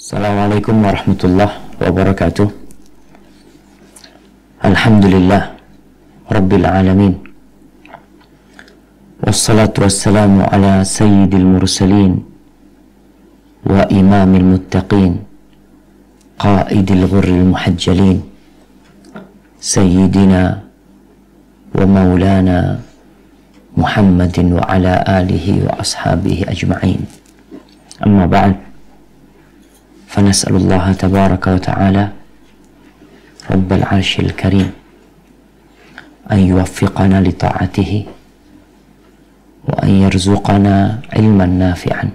Assalamualaikum warahmatullahi wabarakatuh. Alhamdulillah Rabbil alamin. Wassalatu wassalamu ala sayyidil mursalin wa imamil muttaqin qaidil ghurril muhajjalin sayyidina wa maulana Muhammadin wa ala alihi wa ashabihi ajma'in. Amma ba'd. فنسأل الله تبارك وتعالى رب العرش الكريم أن يوفقنا لطاعته وأن يرزقنا علما نافعا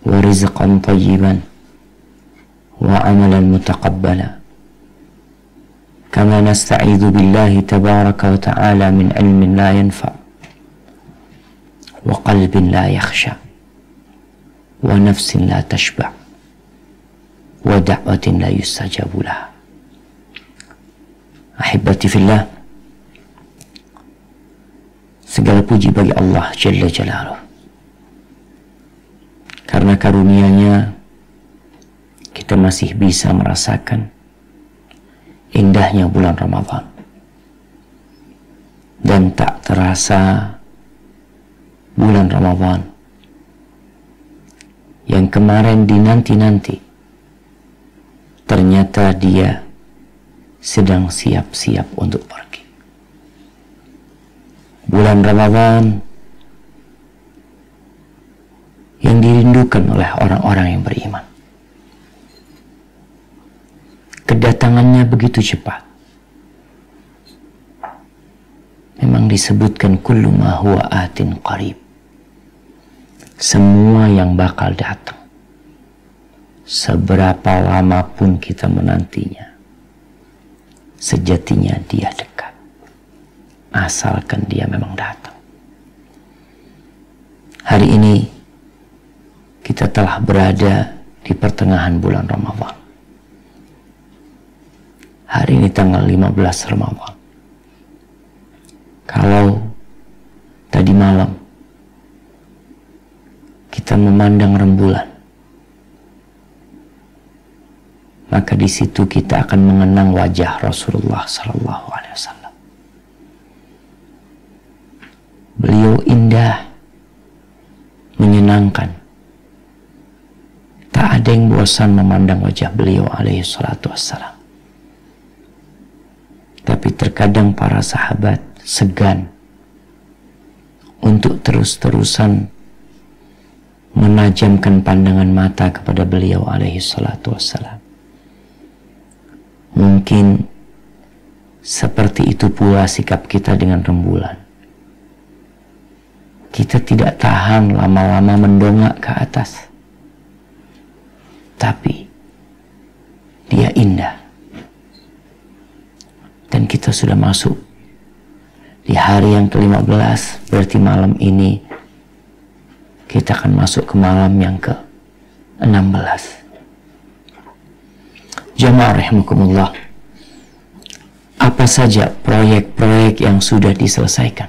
ورزقا طيبا وعملا متقبلا، كما نستعيذ بالله تبارك وتعالى من علم لا ينفع وقلب لا يخشع ونفس لا تشبع wa da'watin la yustajabu laha. Ahibati fillah, segala puji bagi Allah Jalla Jalaluh, karena karunia-Nya kita masih bisa merasakan indahnya bulan Ramadan, dan tak terasa bulan Ramadan yang kemarin dinanti-nanti ternyata dia sedang siap-siap untuk pergi. Bulan Ramadan yang dirindukan oleh orang-orang yang beriman. Kedatangannya begitu cepat. Memang disebutkan kullu ma huwa atin qarib. Semua yang bakal datang, seberapa lama pun kita menantinya, sejatinya dia dekat, asalkan dia memang datang. Hari ini kita telah berada di pertengahan bulan Ramadan. Hari ini tanggal 15 Ramadan. Kalau tadi malam kita memandang rembulan, maka di situ kita akan mengenang wajah Rasulullah Sallallahu Alaihi Wasallam. Beliau indah, menyenangkan. Tak ada yang bosan memandang wajah beliau alaihi salatu wassalam. Tapi terkadang para sahabat segan untuk terus-terusan menajamkan pandangan mata kepada beliau alaihi salatu wassalam. Mungkin seperti itu pula sikap kita dengan rembulan. Kita tidak tahan lama-lama mendongak ke atas. Tapi dia indah. Dan kita sudah masuk di hari yang ke-15, berarti malam ini kita akan masuk ke malam yang ke-16. Jamaah rahimakumullah, apa saja proyek-proyek yang sudah diselesaikan?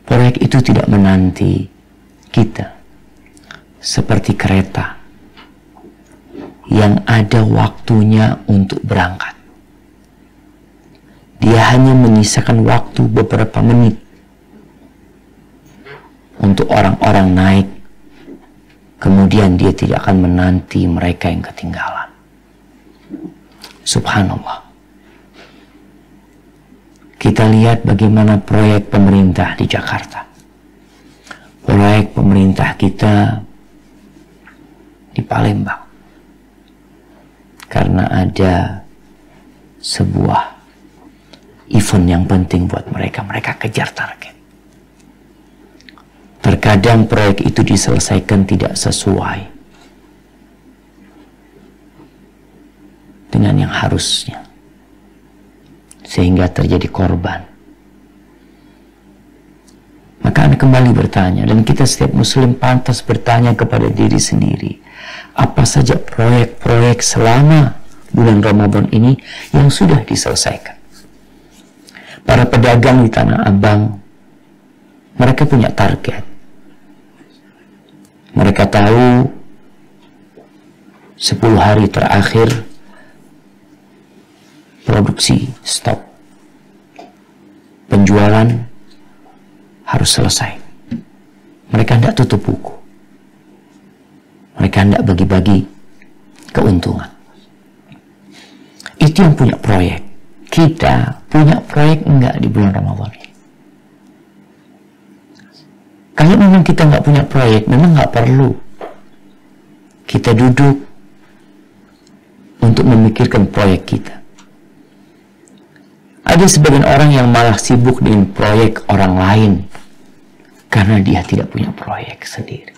Proyek itu tidak menanti kita seperti kereta yang ada waktunya untuk berangkat. Dia hanya menyisakan waktu beberapa menit untuk orang-orang naik. Kemudian dia tidak akan menanti mereka yang ketinggalan. Subhanallah. Kita lihat bagaimana proyek pemerintah di Jakarta. Proyek pemerintah kita di Palembang. Karena ada sebuah event yang penting buat mereka. Mereka kejar target. Terkadang proyek itu diselesaikan tidak sesuai dengan yang harusnya, sehingga terjadi korban. Maka Anda kembali bertanya, dan kita setiap muslim pantas bertanya kepada diri sendiri, apa saja proyek-proyek selama bulan Ramadan ini yang sudah diselesaikan. Para pedagang di Tanah Abang, mereka punya target. Mereka tahu 10 hari terakhir produksi stop. Penjualan harus selesai. Mereka tidak tutup buku. Mereka tidak bagi-bagi keuntungan. Itu yang punya proyek. Kita punya proyek enggak di bulan Ramadan ini? Kalau memang kita nggak punya proyek, memang nggak perlu kita duduk untuk memikirkan proyek kita. Ada sebagian orang yang malah sibuk dengan proyek orang lain karena dia tidak punya proyek sendiri.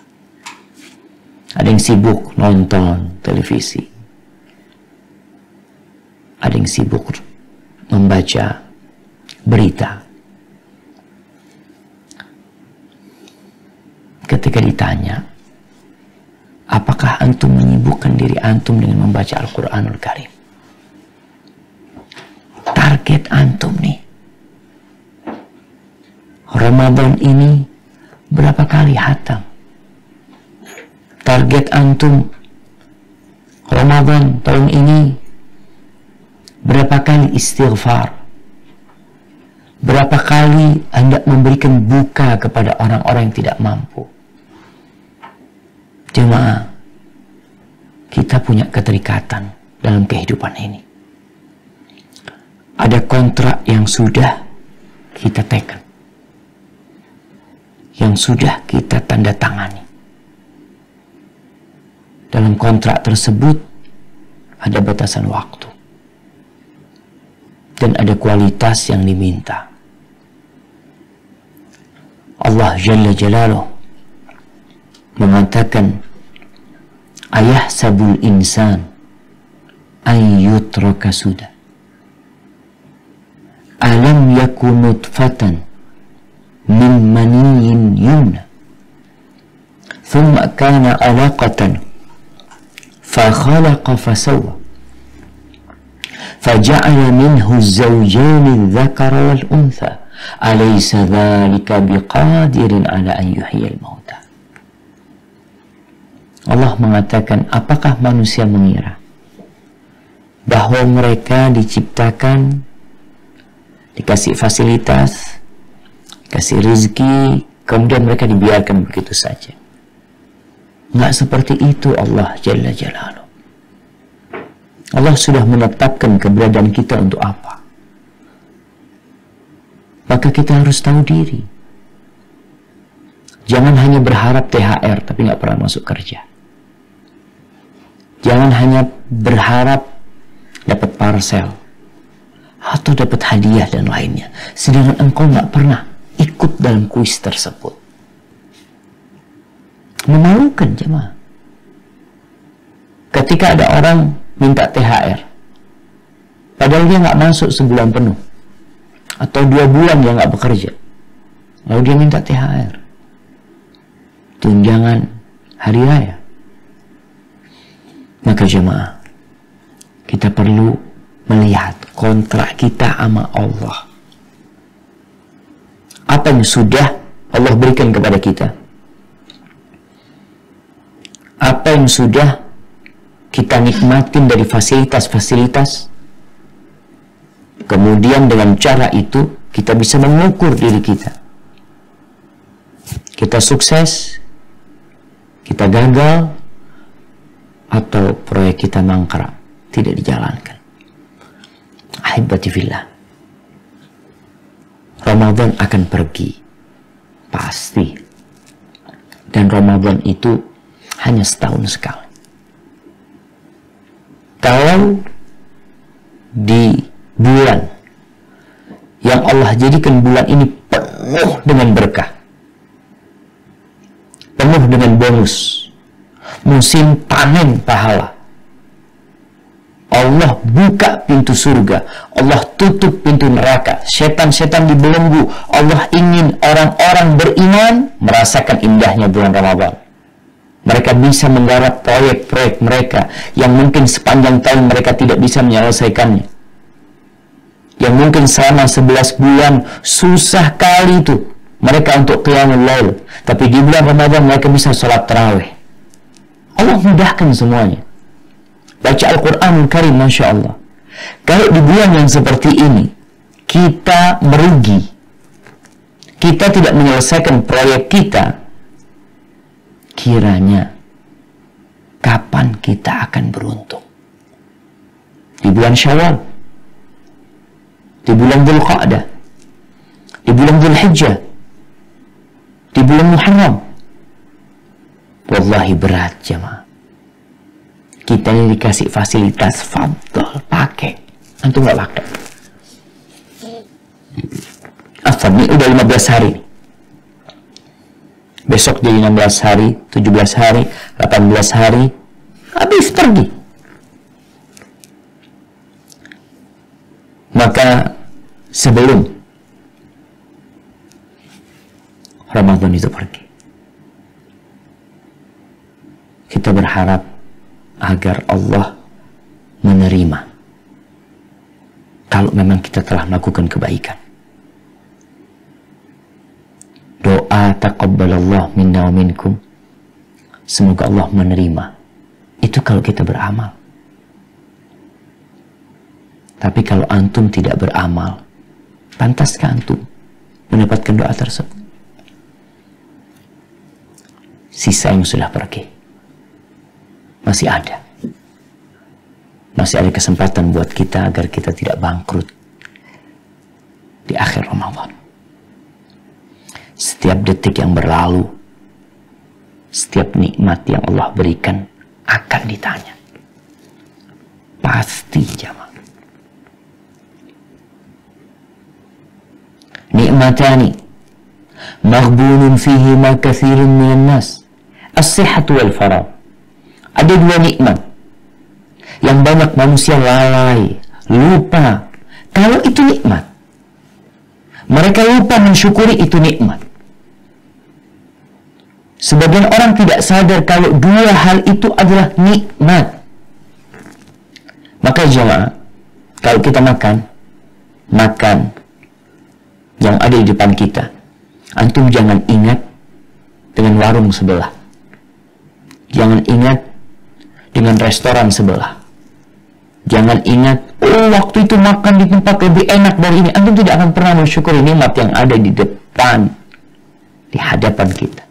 Ada yang sibuk nonton televisi, ada yang sibuk membaca berita. Ketika ditanya, apakah antum menyibukkan diri antum dengan membaca Al-Quranul Karim? Target antum nih, Ramadan ini berapa kali hatam? Target antum, Ramadan tahun ini berapa kali istighfar? Berapa kali Anda memberikan buka kepada orang-orang yang tidak mampu? Jemaah, kita punya keterikatan dalam kehidupan ini. Ada kontrak yang sudah kita teken, yang sudah kita tanda tangani. Dalam kontrak tersebut ada batasan waktu dan ada kualitas yang diminta. Allah Jalla Jalaluh mengatakan, ayahsabul insan an yutraka sudah, alam yakun nutfatan min maniyyin yumna thumma kana alaqatan fa khalaqa fasawwa faja'ala minhu az-zawjayn adh-dhakara wal untha alaysa dhalika biqadirin ala an yuhyiyal mauta. Allah mengatakan, apakah manusia mengira bahwa mereka diciptakan, dikasih fasilitas, kasih rezeki, kemudian mereka dibiarkan begitu saja? Nggak seperti itu Allah Jalla Jalaluh. Allah sudah menetapkan keberadaan kita untuk apa. Maka kita harus tahu diri. Jangan hanya berharap THR tapi nggak pernah masuk kerja. Jangan hanya berharap dapat parcel atau dapat hadiah dan lainnya, sedangkan engkau nggak pernah ikut dalam kuis tersebut. Memalukan, jemaah. Ketika ada orang minta THR, padahal dia nggak masuk sebulan penuh atau 2 bulan dia nggak bekerja, lalu dia minta THR, tunjangan hari raya. Maka jemaah, kita perlu melihat kontrak kita sama Allah. Apa yang sudah Allah berikan kepada kita? Apa yang sudah kita nikmatin dari fasilitas-fasilitas? Kemudian dengan cara itu kita bisa mengukur diri kita. Kita sukses, kita gagal, atau proyek kita mangkrak, tidak dijalankan. Ahibati fillah, Ramadan akan pergi, pasti. Dan Ramadan itu hanya setahun sekali. Kalau di bulan yang Allah jadikan bulan ini penuh dengan berkah, penuh dengan bonus, musim panen pahala, Allah buka pintu surga, Allah tutup pintu neraka, setan-setan dibelenggu. Allah ingin orang-orang beriman merasakan indahnya bulan Ramadan. Mereka bisa menggarap proyek-proyek mereka yang mungkin sepanjang tahun mereka tidak bisa menyelesaikannya, yang mungkin selama 11 bulan susah kali itu mereka untuk qiyamul lail, tapi di bulan Ramadan mereka bisa sholat tarawih. Allah mudahkan semuanya. Baca Al-Quranul Karim, Masya Allah. Kalau di bulan yang seperti ini kita merugi, kita tidak menyelesaikan proyek kita, kiranya kapan kita akan beruntung? Di bulan Syawal, di bulan Dzulqa'dah, di bulan Dzulhijjah, di bulan Muharram. Wallahi berat jemaah. Kita ini dikasih fasilitas, fadl, pakai. Antum nggak pakai. Afan, ini udah 15 hari. Besok jadi 16 hari, 17 hari, 18 hari. Habis pergi. Maka sebelum Ramadan itu pergi, kita berharap agar Allah menerima kalau memang kita telah melakukan kebaikan. Doa taqabbalallah minna wa minkum, semoga Allah menerima. Itu kalau kita beramal. Tapi kalau antum tidak beramal, pantaskah antum mendapatkan doa tersebut? Sisa yang sudah pergi masih ada. Masih ada kesempatan buat kita agar kita tidak bangkrut di akhir Ramadan. Setiap detik yang berlalu, setiap nikmat yang Allah berikan akan ditanya. Pasti jamaah. Nikmatani maghbunun fihima katsirun minan nas, as-sihhatu wal faragh. Ada dua nikmat yang banyak manusia lalai, lupa kalau itu nikmat. Mereka lupa mensyukuri itu nikmat. Sebagian orang tidak sadar kalau dua hal itu adalah nikmat. Maka jemaah, kalau kita makan yang ada di depan kita, antum jangan ingat dengan warung sebelah, jangan ingat dengan restoran sebelah, jangan ingat, oh waktu itu makan di tempat lebih enak dari ini. Antum tidak akan pernah mensyukuri nikmat yang ada di depan, di hadapan kita.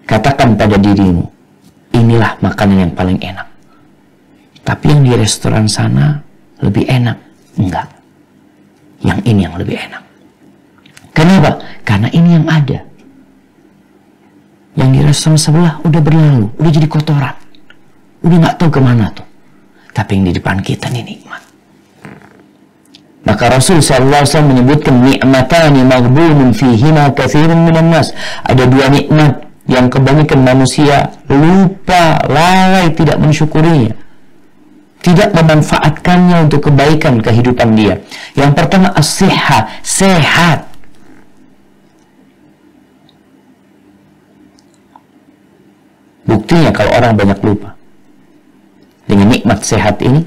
Katakan pada dirimu, inilah makanan yang paling enak, tapi yang di restoran sana lebih enak. Enggak, yang ini yang lebih enak. Kenapa? Karena ini yang ada. Yang di restoran sebelah udah berlalu, udah jadi kotoran, udah nggak tahu kemana tuh. Tapi yang di depan kita ini nikmat. Maka Rasul SAW menyebutkan ni'matani maghbunun fihima katsirun minan nas. Ada dua nikmat yang kebanyakan manusia lupa, lalai, tidak mensyukurinya, tidak memanfaatkannya untuk kebaikan kehidupan dia. Yang pertama as-sihha, sehat. Buktinya kalau orang banyak lupa dengan nikmat sehat ini,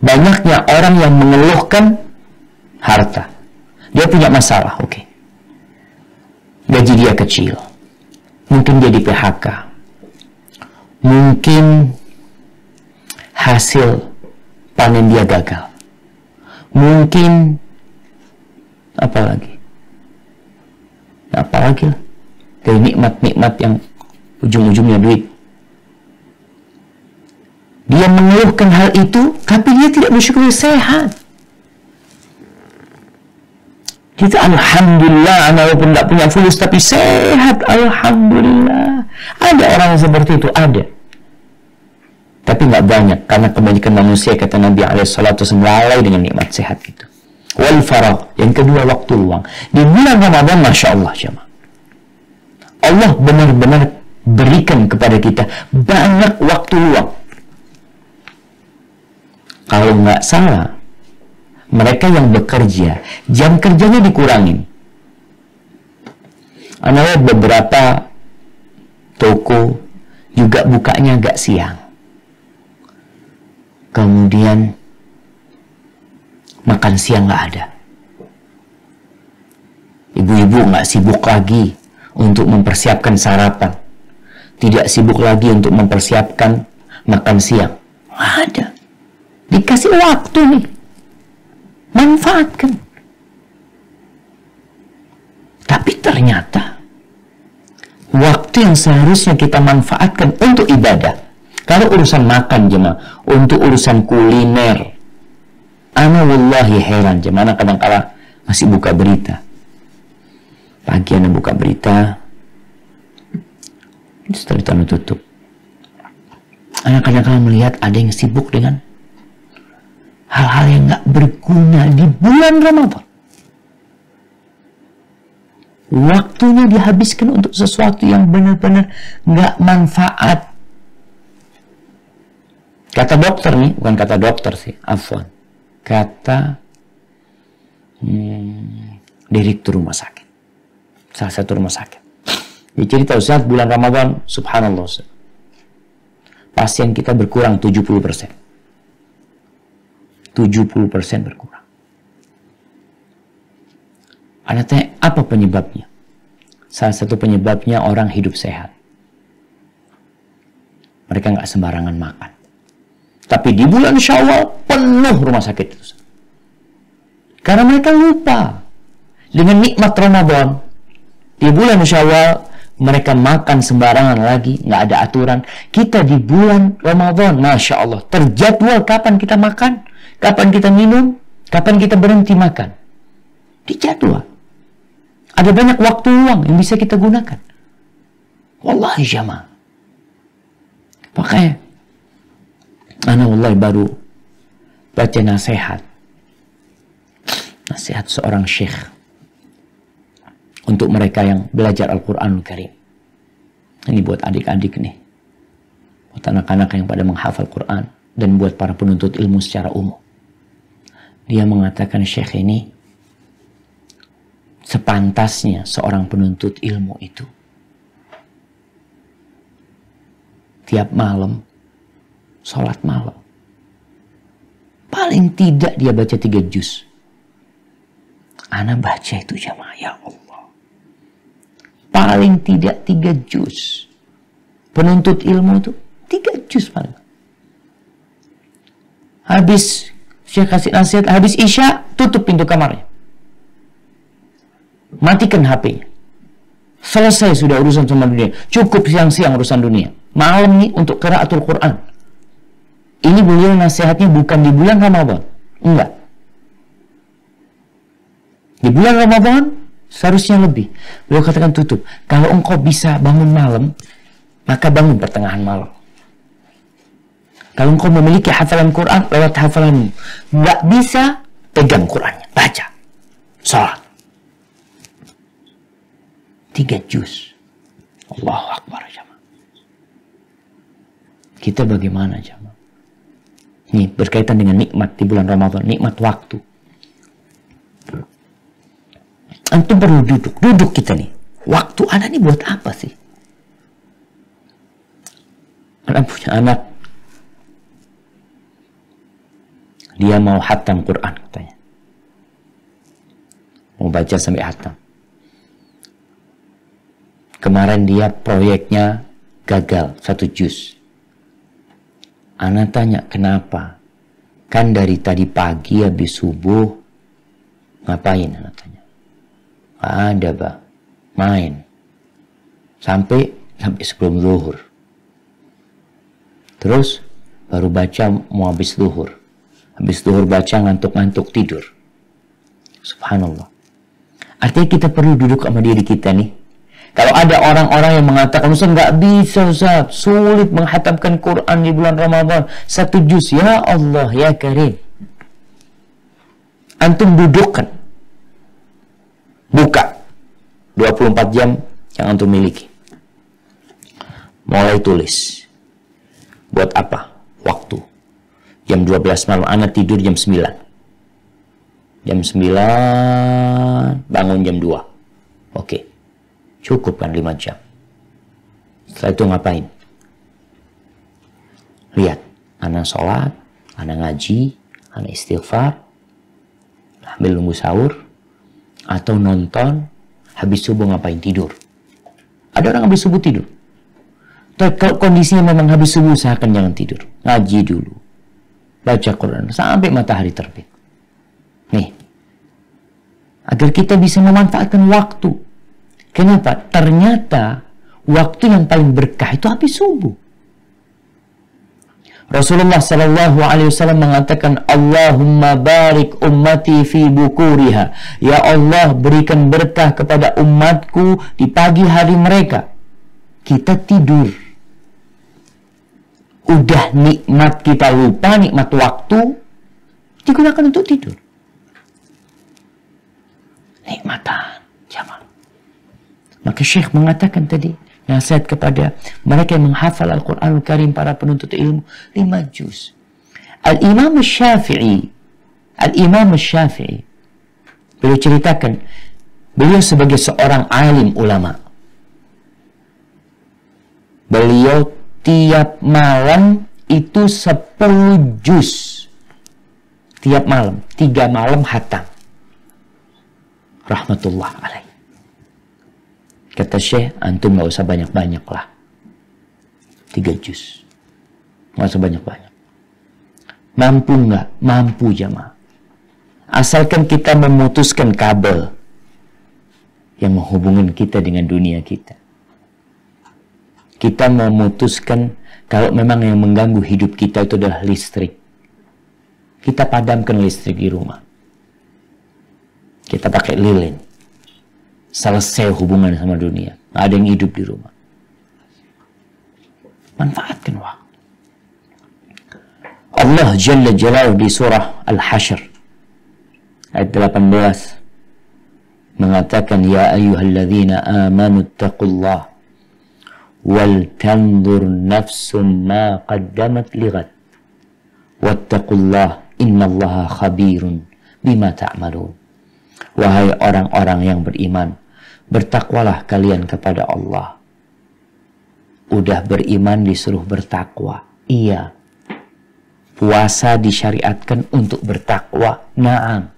banyaknya orang yang mengeluhkan harta. Dia punya masalah, oke. Gaji dia kecil, mungkin dia di PHK, mungkin hasil panen dia gagal, mungkin apalagi lah dari nikmat-nikmat yang ujung-ujungnya duit. Dia mengeluhkan hal itu, tapi dia tidak bersyukur sehat. Kita alhamdulillah, walaupun tidak punya fulus tapi sehat, alhamdulillah. Ada orang yang seperti itu, ada. Tapi nggak banyak, karena kebanyakan manusia, kata Nabi SAW, lalai dengan nikmat sehat itu. Wal faragh, yang kedua waktu luang. Di bulan Ramadan, Masya Allah, jemaah, Allah benar-benar berikan kepada kita banyak waktu luang. Kalau nggak salah, mereka yang bekerja, jam kerjanya dikurangin. Anda lihat beberapa toko juga bukanya agak siang. Kemudian makan siang nggak ada. Ibu-ibu nggak sibuk lagi untuk mempersiapkan sarapan. Tidak sibuk lagi untuk mempersiapkan makan siang. Nggak ada. Dikasih waktu nih. Manfaatkan. Tapi ternyata waktu yang seharusnya kita manfaatkan untuk ibadah. Kalau urusan makan jemaah, untuk urusan kuliner, ana wallahi heran jemaah, kadang-kala masih buka berita. Pagi ana buka berita, setelah itu tutup. Ana kadang-kala melihat ada yang sibuk dengan hal-hal yang nggak berguna di bulan Ramadan. Waktunya dihabiskan untuk sesuatu yang benar-benar nggak manfaat. Kata dokter nih, bukan kata dokter sih, afwan. Kata direktur rumah sakit. Salah satu rumah sakit. Dia cerita, Ustaz, bulan Ramadan, subhanallah, Ustaz, pasien kita berkurang 70%. 70% berkurang. Anda tanya, apa penyebabnya? Salah satu penyebabnya orang hidup sehat. Mereka nggak sembarangan makan. Tapi di bulan Syawal penuh rumah sakit itu. Karena mereka lupa dengan nikmat Ramadan. Di bulan Syawal mereka makan sembarangan lagi, nggak ada aturan. Kita di bulan Ramadan, Masya Allah, terjadwal kapan kita makan, kapan kita minum, kapan kita berhenti makan. Dijadwal. Ada banyak waktu luang yang bisa kita gunakan. Wallahi jamaah. Makanya, ana wallahi baru baca nasihat seorang syekh untuk mereka yang belajar Al-Quranul Karim. Ini buat adik-adik nih, buat anak-anak yang pada menghafal Quran, dan buat para penuntut ilmu secara umum. Dia mengatakan, syekh ini, sepantasnya seorang penuntut ilmu itu tiap malam sholat malam paling tidak dia baca 3 juz. Ana baca itu jamaah, ya Allah, paling tidak 3 juz. Penuntut ilmu itu 3 juz paling. Habis Syekh kasih nasihat, habis Isya tutup pintu kamarnya, matikan HP-nya. Selesai sudah urusan sama dunia. Cukup siang-siang urusan dunia. Malam nih untuk qiraatul Quran. Ini beliau nasihatnya bukan di bulan Ramadan. Enggak. Di bulan Ramadan seharusnya lebih. Beliau katakan tutup. Kalau engkau bisa bangun malam, maka bangun pertengahan malam. Kalau engkau memiliki hafalan Quran, lewat hafalanmu. Enggak bisa, pegang Qurannya. Baca. Salat. 3 juz. Allahu Akbar jamaah. Kita bagaimana jamaah? Ini berkaitan dengan nikmat di bulan Ramadan, nikmat waktu. Antum perlu duduk kita nih. Waktu anak ini buat apa sih? Anak punya anak, dia mau khatam Quran katanya. Mau baca sampai khatam. Kemarin dia proyeknya gagal 1 juz. Ana tanya kenapa? Kan dari tadi pagi habis subuh ngapain? Ana tanya. Gak ada, Pak. Main. Sampai sebelum zuhur. Terus baru baca mau habis zuhur. Habis zuhur baca ngantuk-ngantuk tidur. Subhanallah. Artinya kita perlu duduk sama diri kita nih. Kalau ada orang-orang yang mengatakan, Ustaz nggak bisa, Ustaz, sulit menghatamkan Quran di bulan Ramadan 1 juz. Ya Allah, ya Karim. Antum dudukkan. Buka 24 jam yang antum miliki. Mulai tulis. Buat apa? Waktu. Jam 12 malam, anak tidur jam 9. Jam 9, bangun jam 2. Oke. Cukup kan 5 jam. Setelah itu ngapain? Lihat. Anak sholat, anak ngaji, anak istighfar, ambil nunggu sahur, atau nonton Habis subuh ngapain? Tidur. Ada orang habis subuh tidur. Tapi kalau kondisinya memang habis subuh, usahakan jangan tidur. Ngaji dulu. Baca Quran sampai matahari terbit. Nih. Agar kita bisa memanfaatkan waktu. Kenapa? Ternyata waktu yang paling berkah itu habis subuh. Rasulullah Sallallahu Alaihi Wasallam mengatakan, Allahumma barik ummati fi bukuriha. Ya Allah, berikan berkah kepada umatku di pagi hari mereka. Kita tidur. Udah nikmat kita lupa, nikmat waktu digunakan untuk tidur. Nikmatan jamaah. Maka Syekh mengatakan tadi, nasihat kepada mereka yang menghafal Al-Quranul Karim, para penuntut ilmu, 5 juz. Al-Imam Syafi'i, beliau ceritakan, beliau sebagai seorang alim ulama, beliau tiap malam itu 10 juz. Tiap malam, 3 malam khatam. Rahmatullah alaih. Kata Syekh, antum gak usah banyak-banyak lah. 3 juz. Gak usah banyak-banyak. Mampu nggak? Mampu jamaah. Asalkan kita memutuskan kabel yang menghubungkan kita dengan dunia kita. Kita memutuskan kalau memang yang mengganggu hidup kita itu adalah listrik. Kita padamkan listrik di rumah. Kita pakai lilin. Selesai hubungan sama dunia. Nggak ada yang hidup di rumah. Manfaatkan waktu. Allah Jalla Jalaluhu di surah Al-Hasyr ayat 18 mengatakan, Ya ayyuhalladzina amanu attaqullah wal tanzur nafsum ma qaddamat lighad wattaqullah innallaha khabirun bima ta'malun. Wahai orang-orang yang beriman, bertakwalah kalian kepada Allah. Udah beriman disuruh bertakwa. Iya. Puasa disyariatkan untuk bertakwa. Naam.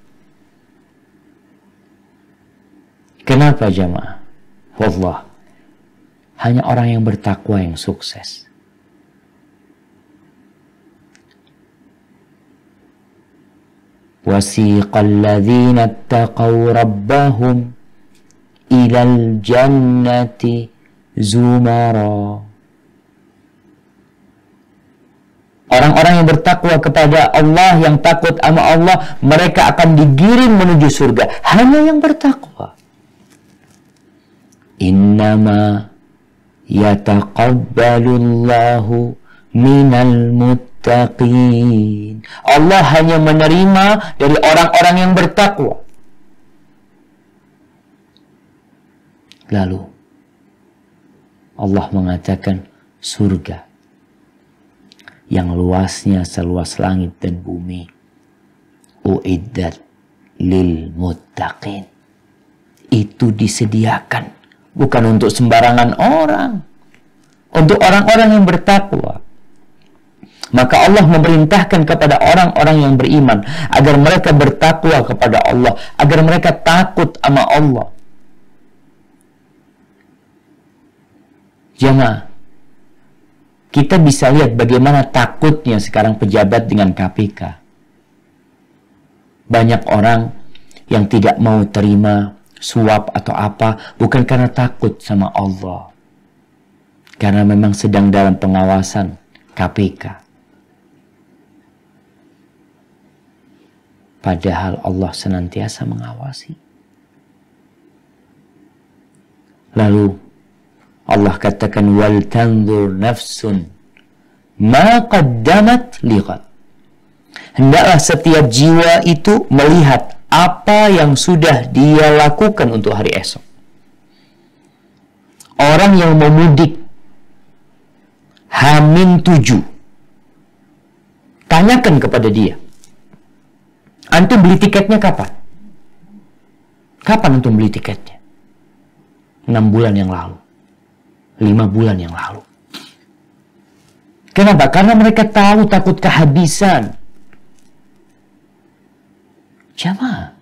Kenapa jamaah? Wallah. Hanya orang yang bertakwa yang sukses. Wasiqal ladzina attaqaw rabbahum ilal jannati zumara. Orang-orang yang bertakwa kepada Allah, yang takut sama Allah, mereka akan digiring menuju surga. Hanya yang bertakwa. Innama yataqabbalullahu minal muttaqin. Allah hanya menerima dari orang-orang yang bertakwa. Lalu Allah mengatakan surga yang luasnya seluas langit dan bumi, uiddat lil muttaqin. Itu disediakan bukan untuk sembarangan orang, untuk orang-orang yang bertakwa. Maka Allah memerintahkan kepada orang-orang yang beriman agar mereka bertakwa kepada Allah, agar mereka takut sama Allah. Jamaah, kita bisa lihat bagaimana takutnya sekarang pejabat dengan KPK. Banyak orang yang tidak mau terima suap atau apa, bukan karena takut sama Allah, karena memang sedang dalam pengawasan KPK. Padahal Allah senantiasa mengawasi. Lalu Allah katakan, wal tanzur nafsun ma qaddamat lighad. Hendaklah setiap jiwa itu melihat apa yang sudah dia lakukan untuk hari esok. Orang yang mau mudik H-7, tanyakan kepada dia, antum beli tiketnya kapan? Kapan antum beli tiketnya? 6 bulan yang lalu, 5 bulan yang lalu. Kenapa? Karena mereka tahu takut kehabisan. Jamaah,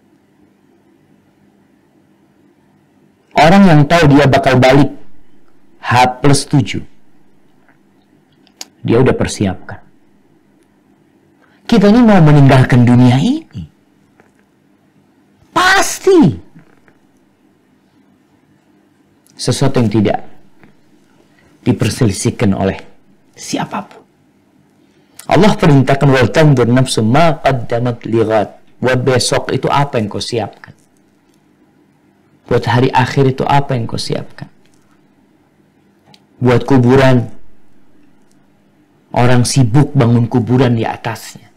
orang yang tahu dia bakal balik H+7. Dia udah persiapkan. Kita ini mau meninggalkan dunia ini. Pasti. Sesuatu yang tidak diperselisihkan oleh siapapun. Allah perintahkan wal tanzur nafsum ma qaddamat lighad. Buat besok itu apa yang kau siapkan? Buat hari akhir itu apa yang kau siapkan? Buat kuburan, orang sibuk bangun kuburan di atasnya.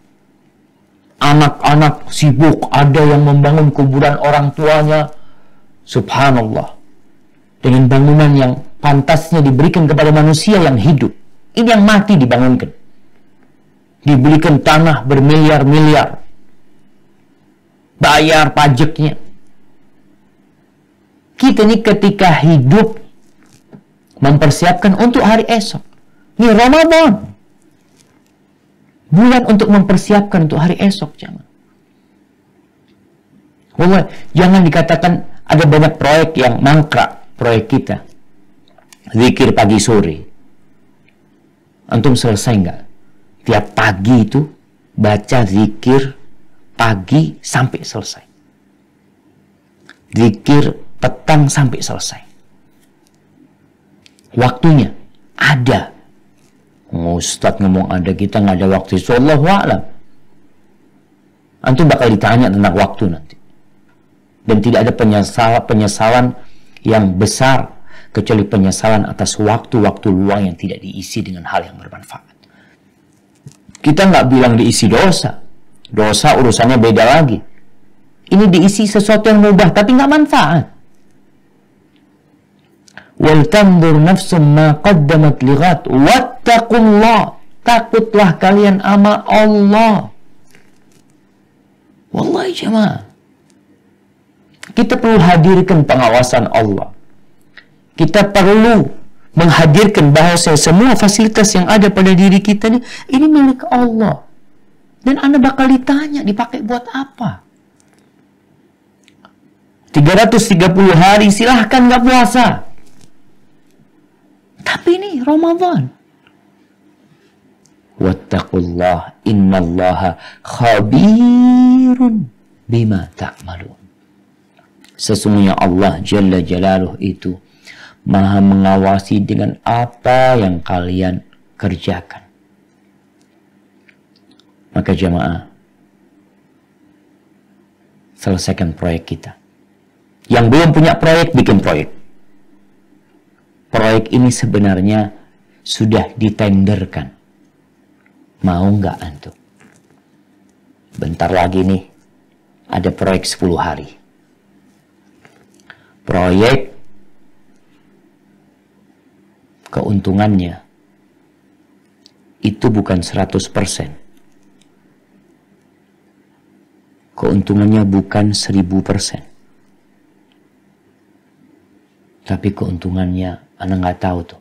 Anak-anak sibuk, ada yang membangun kuburan orang tuanya. Subhanallah. Dengan bangunan yang pantasnya diberikan kepada manusia yang hidup. Ini yang mati dibangunkan. Dibelikan tanah bermiliar-miliar. Bayar pajaknya. Kita ini ketika hidup mempersiapkan untuk hari esok. Ini Ramadan. Bulan untuk mempersiapkan untuk hari esok. Jangan dikatakan ada banyak proyek yang mangkrak. Proyek kita. Zikir pagi sore. Antum selesai enggak? Tiap pagi itu baca zikir pagi sampai selesai. Zikir petang sampai selesai. Waktunya ada. Ustadz ngomong ada, kita nggak ada waktu. Wallahu a'lam. Antum bakal ditanya tentang waktu nanti. Dan tidak ada penyesalan yang besar kecuali penyesalan atas waktu-waktu luang yang tidak diisi dengan hal yang bermanfaat. Kita nggak bilang diisi dosa. Dosa urusannya beda lagi. Ini diisi sesuatu yang mubah tapi nggak manfaat. Wal tanzur nafsum ma qaddamat lighad wattaqullah. Takutlah kalian sama Allah. Wallahi jemaah. Kita perlu hadirkan pengawasan Allah. Kita perlu menghadirkan bahasa semua fasilitas yang ada pada diri kita ini milik Allah. Dan Anda bakal ditanya, dipakai buat apa? 330 hari silahkan nggak puasa. Tapi ini Ramadan. Wattaqullah innallaha khabirun bima ta'malun. Sesungguhnya Allah Jalla Jalaluh itu Maha mengawasi dengan apa yang kalian kerjakan. Maka jamaah, selesaikan proyek kita. Yang belum punya proyek, bikin proyek. Proyek ini sebenarnya sudah ditenderkan. Mau nggak antum? Bentar lagi nih, ada proyek 10 hari. Proyek keuntungannya itu bukan 100%. Keuntungannya bukan 1000%. Tapi keuntungannya, Anda nggak tahu tuh.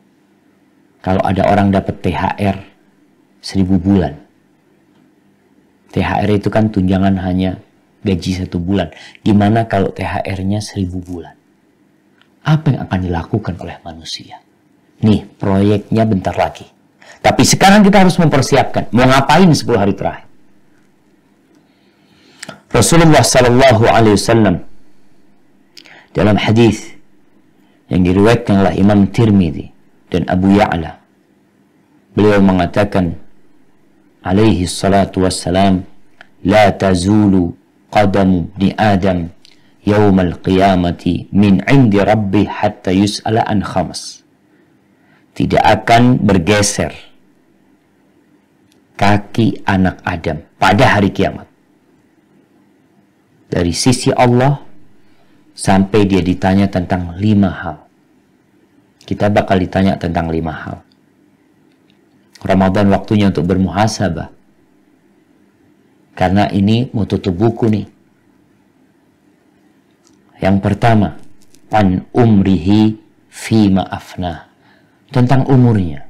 Kalau ada orang dapat THR 1000 bulan. THR itu kan tunjangan hanya gaji 1 bulan. Gimana kalau THR-nya 1000 bulan? Apa yang akan dilakukan oleh manusia? Nih, proyeknya bentar lagi. Tapi sekarang kita harus mempersiapkan. Mau ngapain 10 hari terakhir? Rasulullah Sallallahu Alaihi Wasallam dalam hadis yang diriwayatkan oleh Imam Tirmidzi dan Abu Ya'la, beliau mengatakan, alaihi salatu wassalam, la tazulu qadamu ibni Adam yawmal qiyamati min indi rabbi hatta yus'ala an khams. Tidak akan bergeser kaki anak Adam pada hari kiamat dari sisi Allah sampai dia ditanya tentang 5 hal. Kita bakal ditanya tentang 5 hal. Ramadan waktunya untuk bermuhasabah. Karena ini mau tutup buku nih. Yang pertama, an umrihi fima afnah. Tentang umurnya.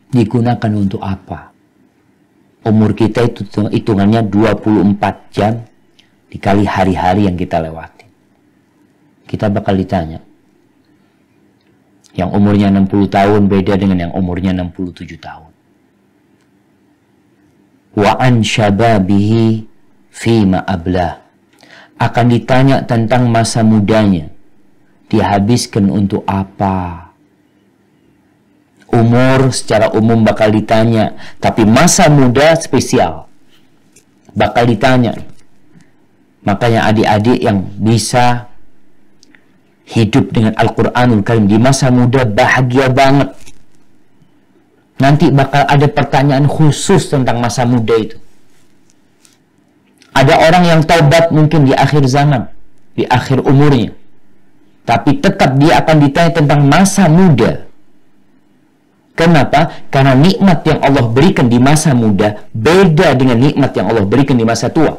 Digunakan untuk apa? Umur kita itu hitungannya 24 jam dikali hari-hari yang kita lewati. Kita bakal ditanya, Yang umurnya 60 tahun beda dengan yang umurnya 67 tahun. Wa an syababihi fima ablah. Akan ditanya tentang masa mudanya. Dihabiskan untuk apa? Umur secara umum bakal ditanya, tapi masa muda spesial bakal ditanya. Makanya adik-adik yang bisa hidup dengan Al-Quranul Karim di masa muda bahagia banget. Nanti bakal ada pertanyaan khusus tentang masa muda itu. Ada orang yang taubat mungkin di akhir zaman, di akhir umurnya, tapi tetap dia akan ditanya tentang masa muda. Kenapa? Karena nikmat yang Allah berikan di masa muda beda dengan nikmat yang Allah berikan di masa tua.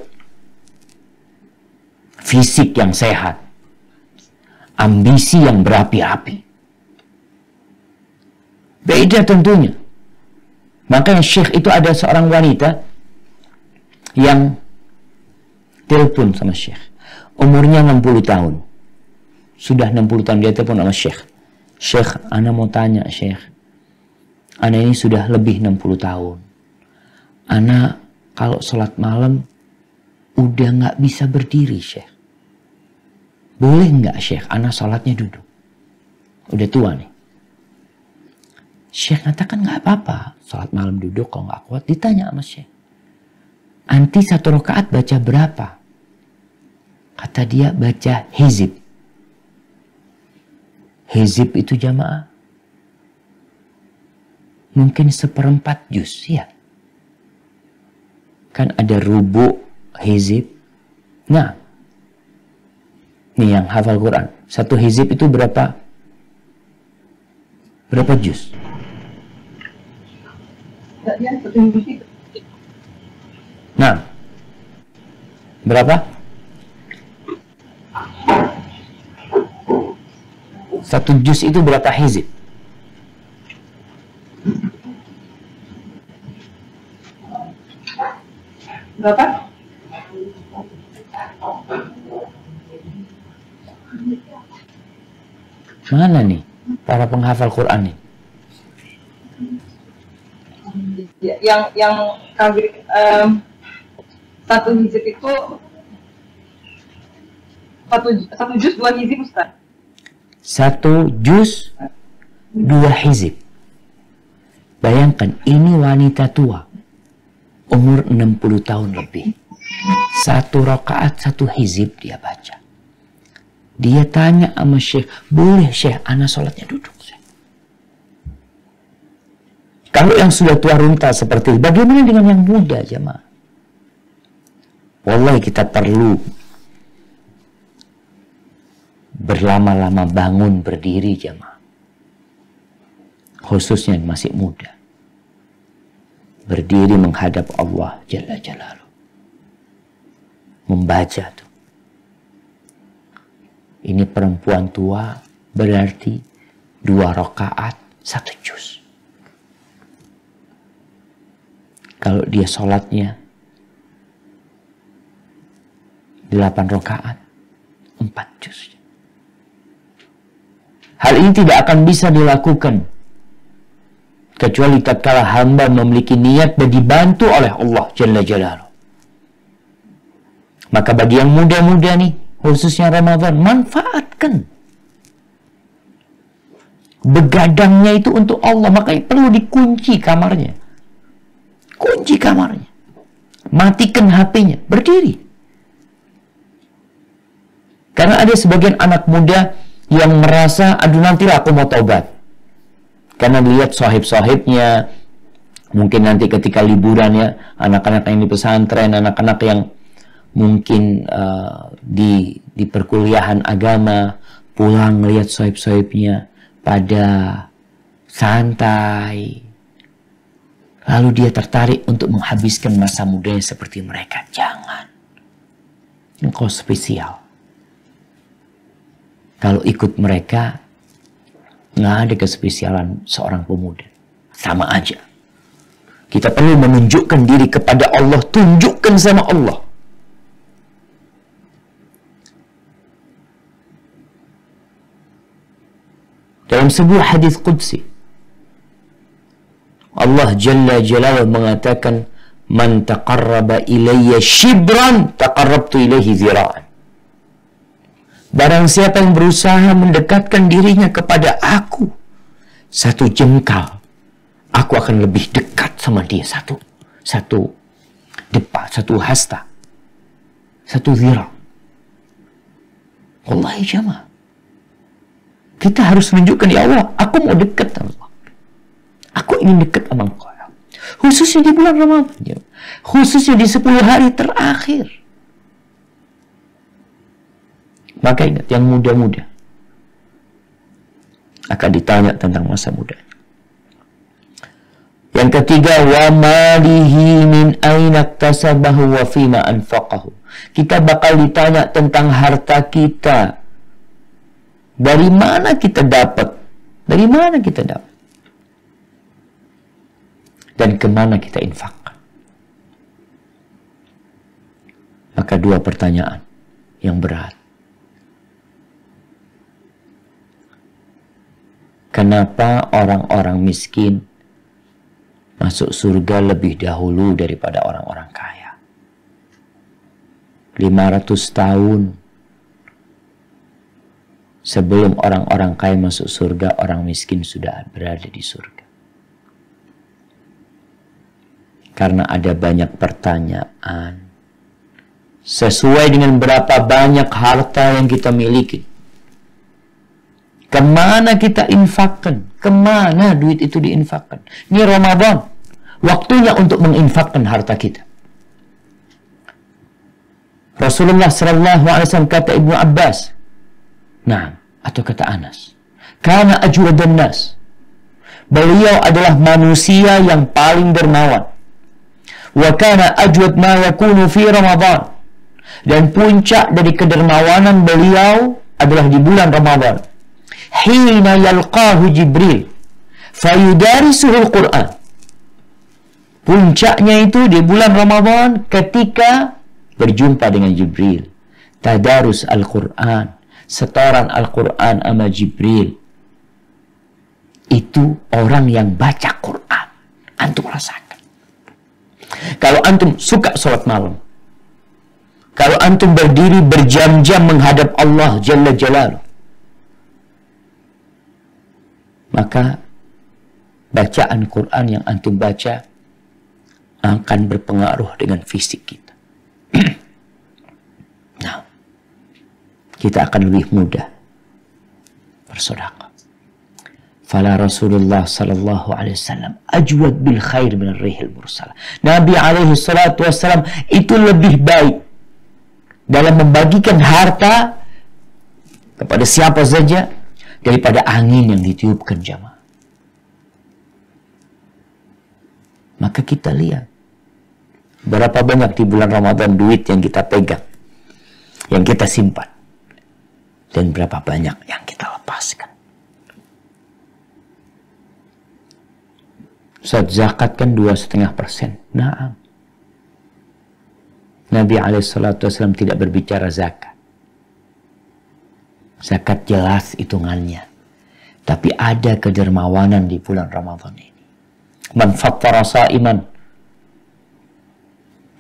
Fisik yang sehat, ambisi yang berapi-api, beda tentunya. Makanya Syekh itu ada seorang wanita yang telepon sama Syekh. Umurnya 60 tahun. Sudah 60 tahun dia telepon sama Syekh. Syekh, ana mau tanya Syekh. Ana ini sudah lebih 60 tahun. Ana kalau sholat malam udah nggak bisa berdiri, Syekh. Boleh nggak, Syekh? Ana sholatnya duduk. Udah tua nih. Syekh katakan nggak apa-apa. Sholat malam duduk kalau nggak kuat. Ditanya sama Syekh. Anti 1 rakaat baca berapa? Kata dia baca hizib. Hizib itu jamaah mungkin 1/4 juz, ya. Kan ada rubu hizib. Nah, nih yang hafal Quran. 1 hizib itu berapa? Berapa juz? Nah, berapa? 1 juz itu berapa hizib? Berapa? Mana nih para penghafal Quran nih? Yang kafir 1 hizib itu 1 juz 2 hizib, Ustaz. 1 juz 2 hizib. Bayangkan ini wanita tua. Umur 60 tahun lebih. 1 rakaat 1 hizib dia baca. Dia tanya sama Syekh, boleh Syekh, ana sholatnya duduk, Syekh. Kalau yang sudah tua runta seperti itu, bagaimana dengan yang muda, jemaah? Wallahi kita perlu berlama-lama bangun berdiri, jemaah. Khususnya yang masih muda. Berdiri menghadap Allah Jalla Jalaluh. Membaca tuh. Ini perempuan tua berarti 2 rakaat 1 juz. Kalau dia sholatnya 8 rakaat 4 juz. Hal ini tidak akan bisa dilakukan kecuali tatkala hamba memiliki niat dan dibantu oleh Allah Jalla Jalaluh. Maka bagi yang muda-muda nih, khususnya Ramadan, manfaatkan. Begadangnya itu untuk Allah, makanya perlu dikunci kamarnya. Kunci kamarnya. Matikan HP-nya, berdiri. Karena ada sebagian anak muda yang merasa, aduh nantilah aku mau taubat. Karena dilihat sahib-sahibnya, mungkin nanti ketika liburan ya, anak-anak yang di pesantren, anak-anak yang mungkin di perkuliahan agama, pulang melihat sahib-sahibnya pada santai. Lalu dia tertarik untuk menghabiskan masa mudanya seperti mereka. Jangan. Engkau spesial. Kalau ikut mereka, nggak ada kespesialan seorang pemuda. Sama aja. Kita perlu menunjukkan diri kepada Allah. Tunjukkan sama Allah. Dalam Dalam sebuah hadis qudsi, Allah Jalla Jalaluhu mengatakan, "Man taqarraba ilayya shibran, taqarrabtu ilaihi zira'an." Barang siapa yang berusaha mendekatkan dirinya kepada aku satu jengkal, aku akan lebih dekat sama dia satu depa, satu hasta, satu zira'. Wallahi jamaah, kita harus menunjukkan, ya Allah, aku mau dekat sama Allah. Aku ingin dekat sama Engkau. Khususnya di bulan Ramadan. Khususnya di 10 hari terakhir. Maka ingat, yang muda-muda akan ditanya tentang masa muda. Yang ketiga, wa malihi min aina iktasabahu wa fima anfaqahu. Kita bakal ditanya tentang harta kita. Dari mana kita dapat? Dari mana kita dapat? Dan kemana kita infakkan? Maka dua pertanyaan yang berat. Kenapa orang-orang miskin masuk surga lebih dahulu daripada orang-orang kaya? 500 tahun sebelum orang-orang kaya masuk surga, orang miskin sudah berada di surga. Karena ada banyak pertanyaan. Sesuai dengan berapa banyak harta yang kita miliki. Kemana kita infakkan? Kemana duit itu diinfakkan? Ini Ramadan. Waktunya untuk menginfakkan harta kita. Rasulullah SAW kata Ibnu Abbas. Nah, atau kata Anas. Kana ajwadan nas. Beliau adalah manusia yang paling dermawan. Wa kana ajwad ma yakunu fi Ramadan. Dan puncak dari kedermawanan beliau adalah di bulan Ramadan. Hina yalqahu Jibril fayudarisuhul Quran. Puncaknya itu di bulan Ramadan ketika berjumpa dengan Jibril. Tadarus Al-Quran, setoran Al-Quran sama Jibril. Itu orang yang baca Quran. Antum rasakan. Kalau antum suka sholat malam, kalau antum berdiri berjam-jam menghadap Allah Jalla Jalaluhu, maka bacaan Quran yang antum baca akan berpengaruh dengan fisik kita. Nah, kita akan lebih mudah bersedekah. Fala Rasulullah sallallahu alaihi wasallam ajwad bil khair min ar-rihil mursala. Nabi alaihi salatu wasallam itu lebih baik dalam membagikan harta kepada siapa saja daripada angin yang ditiupkan jamaah. Maka kita lihat berapa banyak di bulan Ramadan duit yang kita pegang, yang kita simpan, dan berapa banyak yang kita lepaskan. Ustaz, zakat kan 2,5%. Nah, Nabi SAW tidak berbicara zakat. Zakat jelas hitungannya. Tapi ada kedermawanan di bulan Ramadan ini. Man fattara sa'iman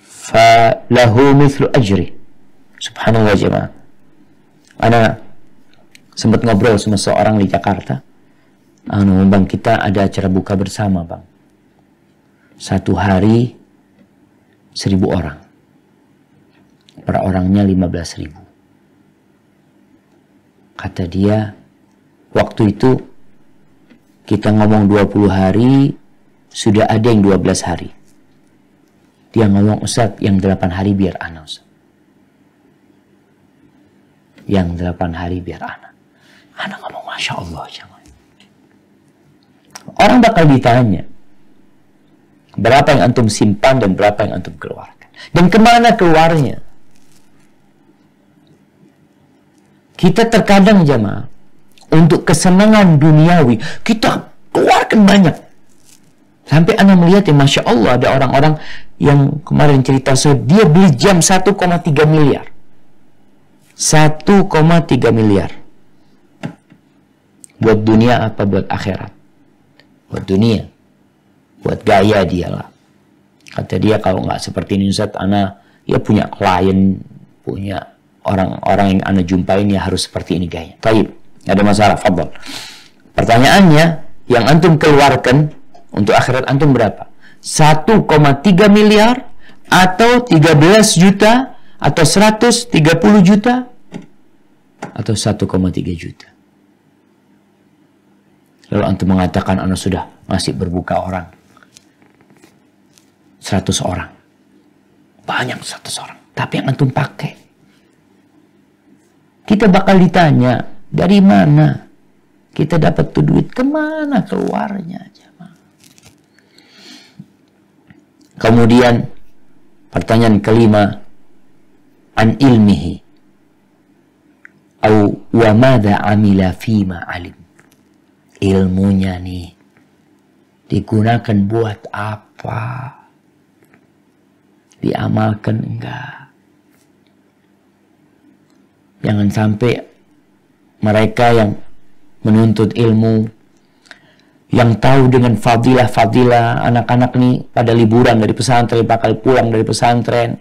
falahu mithlu ajri. Subhanallah jemaah. Ana sempat ngobrol sama seorang di Jakarta. Bang, kita ada acara buka bersama, Bang. Satu hari 1.000 orang. Per orangnya 15.000. Kata dia, waktu itu kita ngomong 20 hari, sudah ada yang 12 hari. Dia ngomong, Ustaz, yang 8 hari biar ana, Ustaz. Yang 8 hari biar ana. Ana ngomong, Masya Allah, jangan. Orang bakal ditanya, berapa yang antum simpan dan berapa yang antum keluarkan. Dan kemana keluarnya? Kita terkadang jamaah, untuk kesenangan duniawi, kita keluarkan banyak. Sampai anda melihat ya, Masya Allah, ada orang-orang yang kemarin cerita saya, dia beli jam 1,3 miliar. 1,3 miliar. Buat dunia apa buat akhirat? Buat dunia. Buat gaya dialah. Kata dia, kalau nggak seperti ini Ustaz, ana ya punya klien, punya orang-orang yang ana jumpain ya harus seperti ini gaya. Taib, nggak ada masalah, fadhal. Pertanyaannya, yang antum keluarkan untuk akhirat antum berapa? 1,3 miliar atau 13 juta atau 130 juta atau 1,3 juta? Lalu antum mengatakan ana sudah masih berbuka orang 100 orang. Banyak 100 orang. Tapi yang antum pakai. Kita bakal ditanya, dari mana kita dapat tuh duit? Kemana keluarnya? Kemudian pertanyaan kelima, an ilmihi au wa madza amila fima alim. Ilmunya nih digunakan buat apa? Diamalkan enggak? Jangan sampai mereka yang menuntut ilmu, yang tahu dengan fadilah-fadilah anak-anak nih pada liburan dari pesantren, bakal pulang dari pesantren,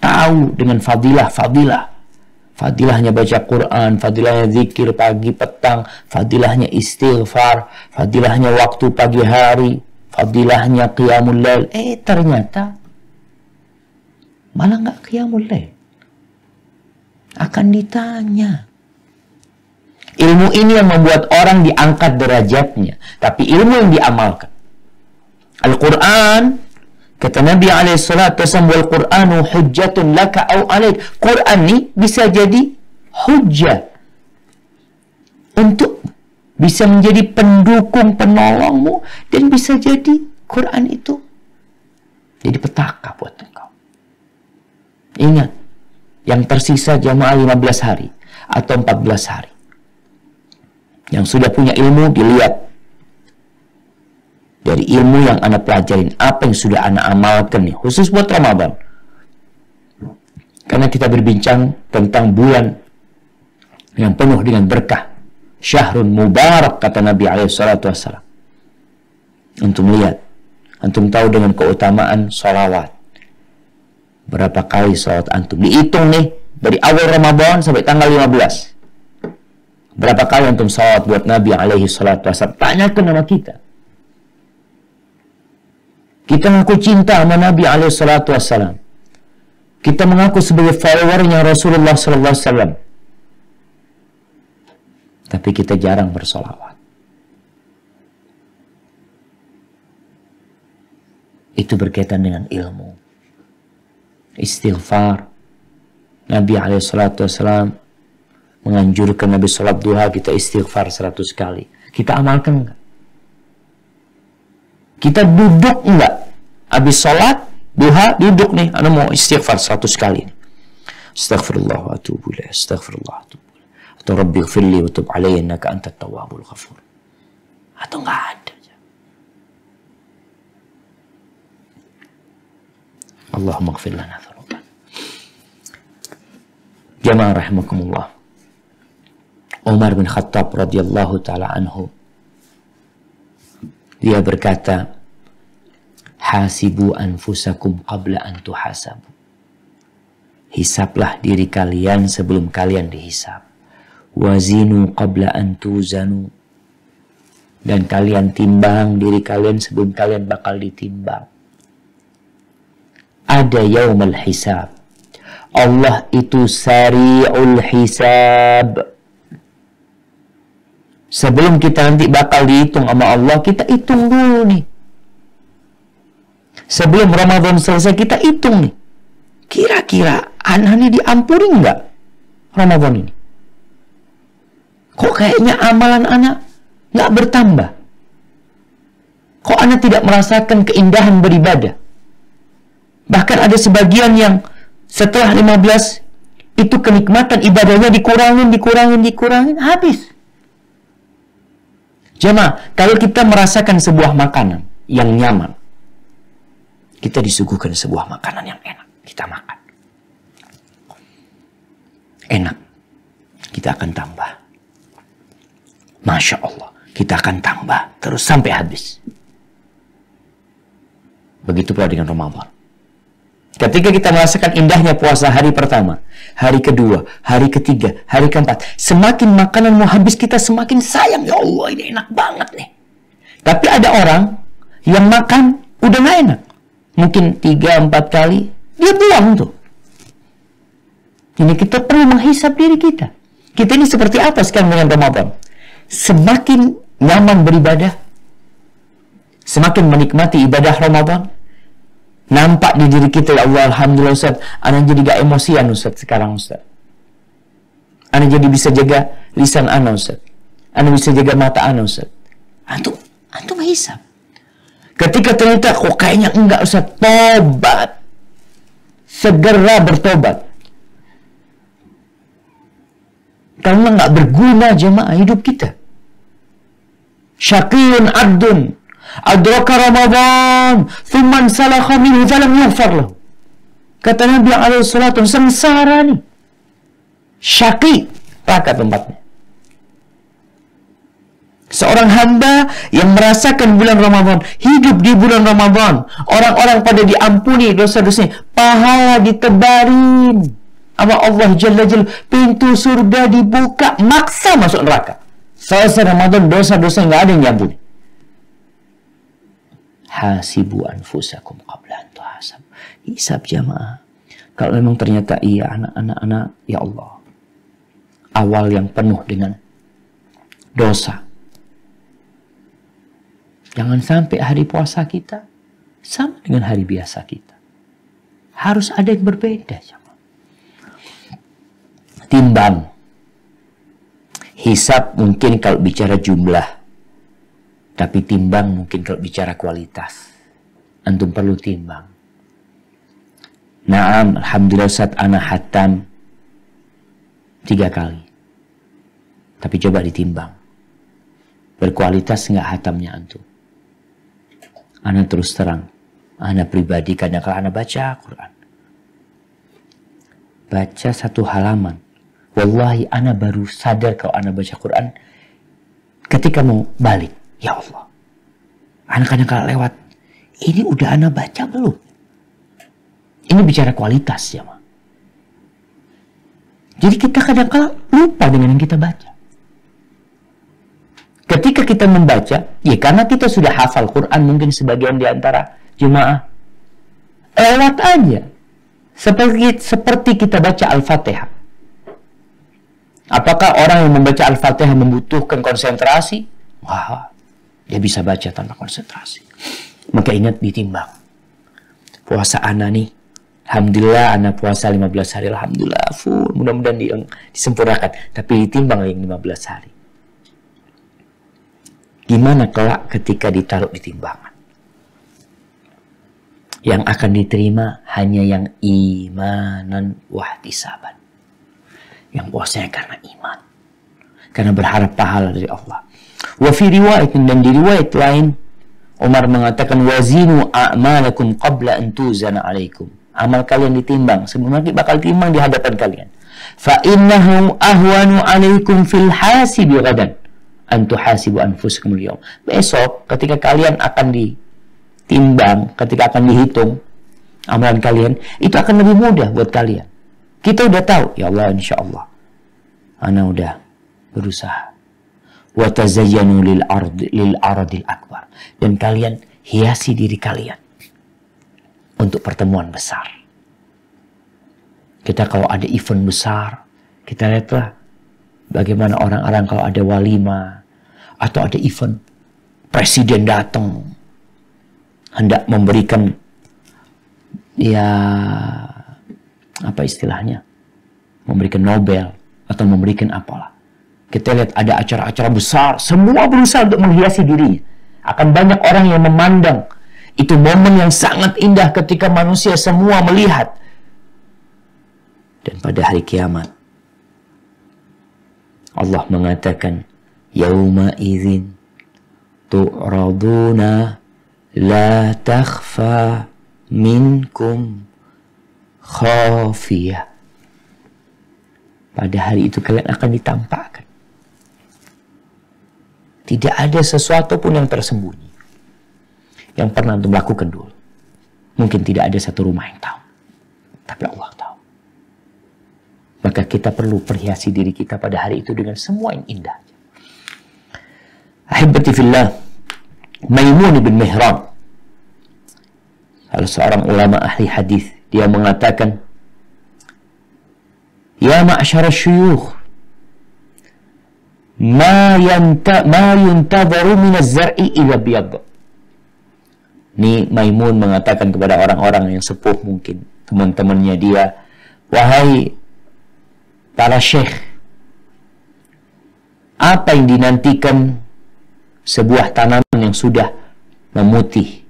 tahu dengan fadilahnya baca Quran, fadilahnya zikir pagi petang, fadilahnya istighfar, fadilahnya waktu pagi hari, fadilahnya qiyamul lail. Ternyata malah nggak qiyamul lail. Akan ditanya. Ilmu ini yang membuat orang diangkat derajatnya. Tapi ilmu yang diamalkan. Al-Quran, kata Nabi SAW, wal Quranu hujjatun laka au alaik. Quran ini bisa jadi hujjah. Untuk bisa menjadi pendukung, penolongmu. Dan bisa jadi Quran itu jadi petaka buat engkau. Ingat, yang tersisa jamaah 15 hari atau 14 hari. Yang sudah punya ilmu, dilihat dari ilmu yang anda pelajarin, apa yang sudah anda amalkan nih, khusus buat Ramadan. Karena kita berbincang tentang bulan yang penuh dengan berkah, syahrun mubarak, kata Nabi SAW. Antum lihat, antum tahu dengan keutamaan sholawat. Berapa kali sholawat antum? Dihitung nih, dari awal Ramadan sampai tanggal 15. Berapa kali antum salawat buat Nabi SAW? Tanyakan sama kita. Kita mengaku cinta sama Nabi SAW. Kita mengaku sebagai followernya Rasulullah SAW. Tapi kita jarang bersolawat. Itu berkaitan dengan ilmu. Istighfar. Nabi SAW menganjurkan Nabi sholat duha kita istighfar 100 kali. Kita amalkan enggak? Kita duduk enggak? Habis sholat duha, duduk nih, ana mau istighfar 100 kali. Astaghfirullah wa atubu ilaih, astaghfirullah wa atubu ilaih. Atau Rabbi ighfirli wa tub alayya innaka antat tawwabul ghafur. Atau enggak ada. Allahumma ighfir lana dzunubana. Jamaah rahimakumullah. Umar bin Khattab radhiyallahu ta'ala anhu, dia berkata, hasibu anfusakum qabla an tuhasabu. Hisablah diri kalian sebelum kalian dihisab. Wazinu qabla an tuzanu. Dan kalian timbang diri kalian sebelum kalian bakal ditimbang. Ada yaumul hisab. Allah itu sari'ul hisab. Sebelum kita nanti bakal dihitung sama Allah, kita hitung dulu nih. Sebelum Ramadan selesai, kita hitung nih. Kira-kira anak ini diampuni nggak Ramadan ini? Kok kayaknya amalan anak nggak bertambah? Kok anak tidak merasakan keindahan beribadah? Bahkan ada sebagian yang setelah 15, itu kenikmatan ibadahnya dikurangin, habis. Jemaah, kalau kita merasakan sebuah makanan yang nyaman, kita disuguhkan sebuah makanan yang enak, kita makan. Enak, kita akan tambah. Masya Allah, kita akan tambah terus sampai habis. Begitu pula dengan Ramadan. Ketika kita merasakan indahnya puasa hari pertama, hari kedua, hari ketiga, hari keempat, semakin makanan mau habis kita semakin sayang. Ya Allah, ini enak banget nih. Tapi ada orang yang makan udah gak enak. Mungkin 3-4 kali, dia buang tuh. Ini kita perlu menghisap diri kita. Kita ini seperti apa sekarang dengan Ramadan? Semakin nyaman beribadah, semakin menikmati ibadah Ramadan, nampak di diri kita, ya Allah, alhamdulillah Ustaz, ana jadi gak emosian Ustaz sekarang Ustaz. Ana jadi bisa jaga lisan ana Ustaz. Ana bisa jaga mata ana Ustaz. Antum hisab. Ketika ternyata kok kayaknya enggak Ustaz, tobat. Segera bertobat. Karena enggak berguna jemaah hidup kita. Syaqiyun abdun adraka Ramadan thumman salakha minhu falam yaghfar lahu. Kata Nabi alaihi salatu, sengsara nih. Syaqi, neraka tempatnya. Seorang hamba yang merasakan bulan Ramadan, hidup di bulan Ramadan, orang-orang pada diampuni dosa-dosanya, pahala ditebarin sama Allah Jalla Jalla, pintu surga dibuka, maksa masuk neraka. Selesai Ramadan, dosa-dosa nggak ada yang diampuni. Hasibu anfusakum qabla an tuhasab. Hisab jamaah. Kalau memang ternyata iya anak-anak, ya Allah, awal yang penuh dengan dosa. Jangan sampai hari puasa kita sama dengan hari biasa kita. Harus ada yang berbeda jamaah. Timbang. Hisab mungkin kalau bicara jumlah. Tapi timbang mungkin kalau bicara kualitas. Antum perlu timbang. Naam, alhamdulillah Ustaz, ana hatam 3 kali. Tapi coba ditimbang. Berkualitas enggak hatamnya antum? Ana terus terang. Ana pribadi kadang-kadang ana baca Quran. Baca 1 halaman. Wallahi ana baru sadar kalau ana baca Quran ketika mau balik. Ya Allah, ana kadang-kadang lewat. Ini udah ana baca belum? Ini bicara kualitas ya, Ma. Jadi kita kadang-kadang lupa dengan yang kita baca. Ketika kita membaca, ya karena kita sudah hafal Quran, mungkin sebagian di antara jemaah lewat aja. Seperti kita baca Al-Fatihah. Apakah orang yang membaca Al-Fatihah membutuhkan konsentrasi? Wah, dia bisa baca tanpa konsentrasi. Maka ingat ditimbang. Puasa ana nih, alhamdulillah ana puasa 15 hari, alhamdulillah full, mudah-mudahan disempurnakan. Tapi ditimbang yang 15 hari. Gimana kelak ketika ditaruh di timbangan? Yang akan diterima hanya yang imanan wahtisaban. Yang puasanya karena iman. Karena berharap pahala dari Allah. Wa fi riwayat, dan di riwayat lain Umar mengatakan wazinu a'malakum qabla an tuzana alaikum. Amal kalian ditimbang sebelum nanti bakal timbang di hadapan kalian. Fa innahu ahwanu alaikum fil hasibi ghadan an tuhasibu anfusakum al-yawm. Besok ketika kalian akan ditimbang, ketika akan dihitung amalan kalian, itu akan lebih mudah buat kalian. Kita udah tahu, ya Allah, insyaallah ana udah berusaha. Wa tazayyanu lil ardil akbar, dan kalian hiasi diri kalian untuk pertemuan besar. Kita kalau ada event besar, kita lihatlah bagaimana orang-orang kalau ada walimah atau ada event presiden datang hendak memberikan, ya apa istilahnya, memberikan Nobel atau memberikan apalah. Kita lihat ada acara-acara besar, semua berusaha untuk menghiasi dirinya. Akan banyak orang yang memandang. Itu momen yang sangat indah ketika manusia semua melihat. Dan pada hari kiamat, Allah mengatakan, Yauma idzin tu'raduna la takhfa minkum khafiyah. Pada hari itu kalian akan ditampakkan. Tidak ada sesuatu pun yang tersembunyi yang pernah antum lakukan dulu. Mungkin tidak ada satu rumah yang tahu, tapi Allah tahu. Maka kita perlu perhiasi diri kita pada hari itu dengan semua yang indah. Ahibati fillah, Maimun bin Mihran, salah seorang ulama ahli hadis, dia mengatakan, "Ya ma'syar syuyukh, ma yuntadharu min az-zar'i ila biyad." Ini Maimun mengatakan kepada orang-orang yang sepuh, mungkin teman-temannya dia, "Wahai para syekh, apa yang dinantikan sebuah tanaman yang sudah memutih?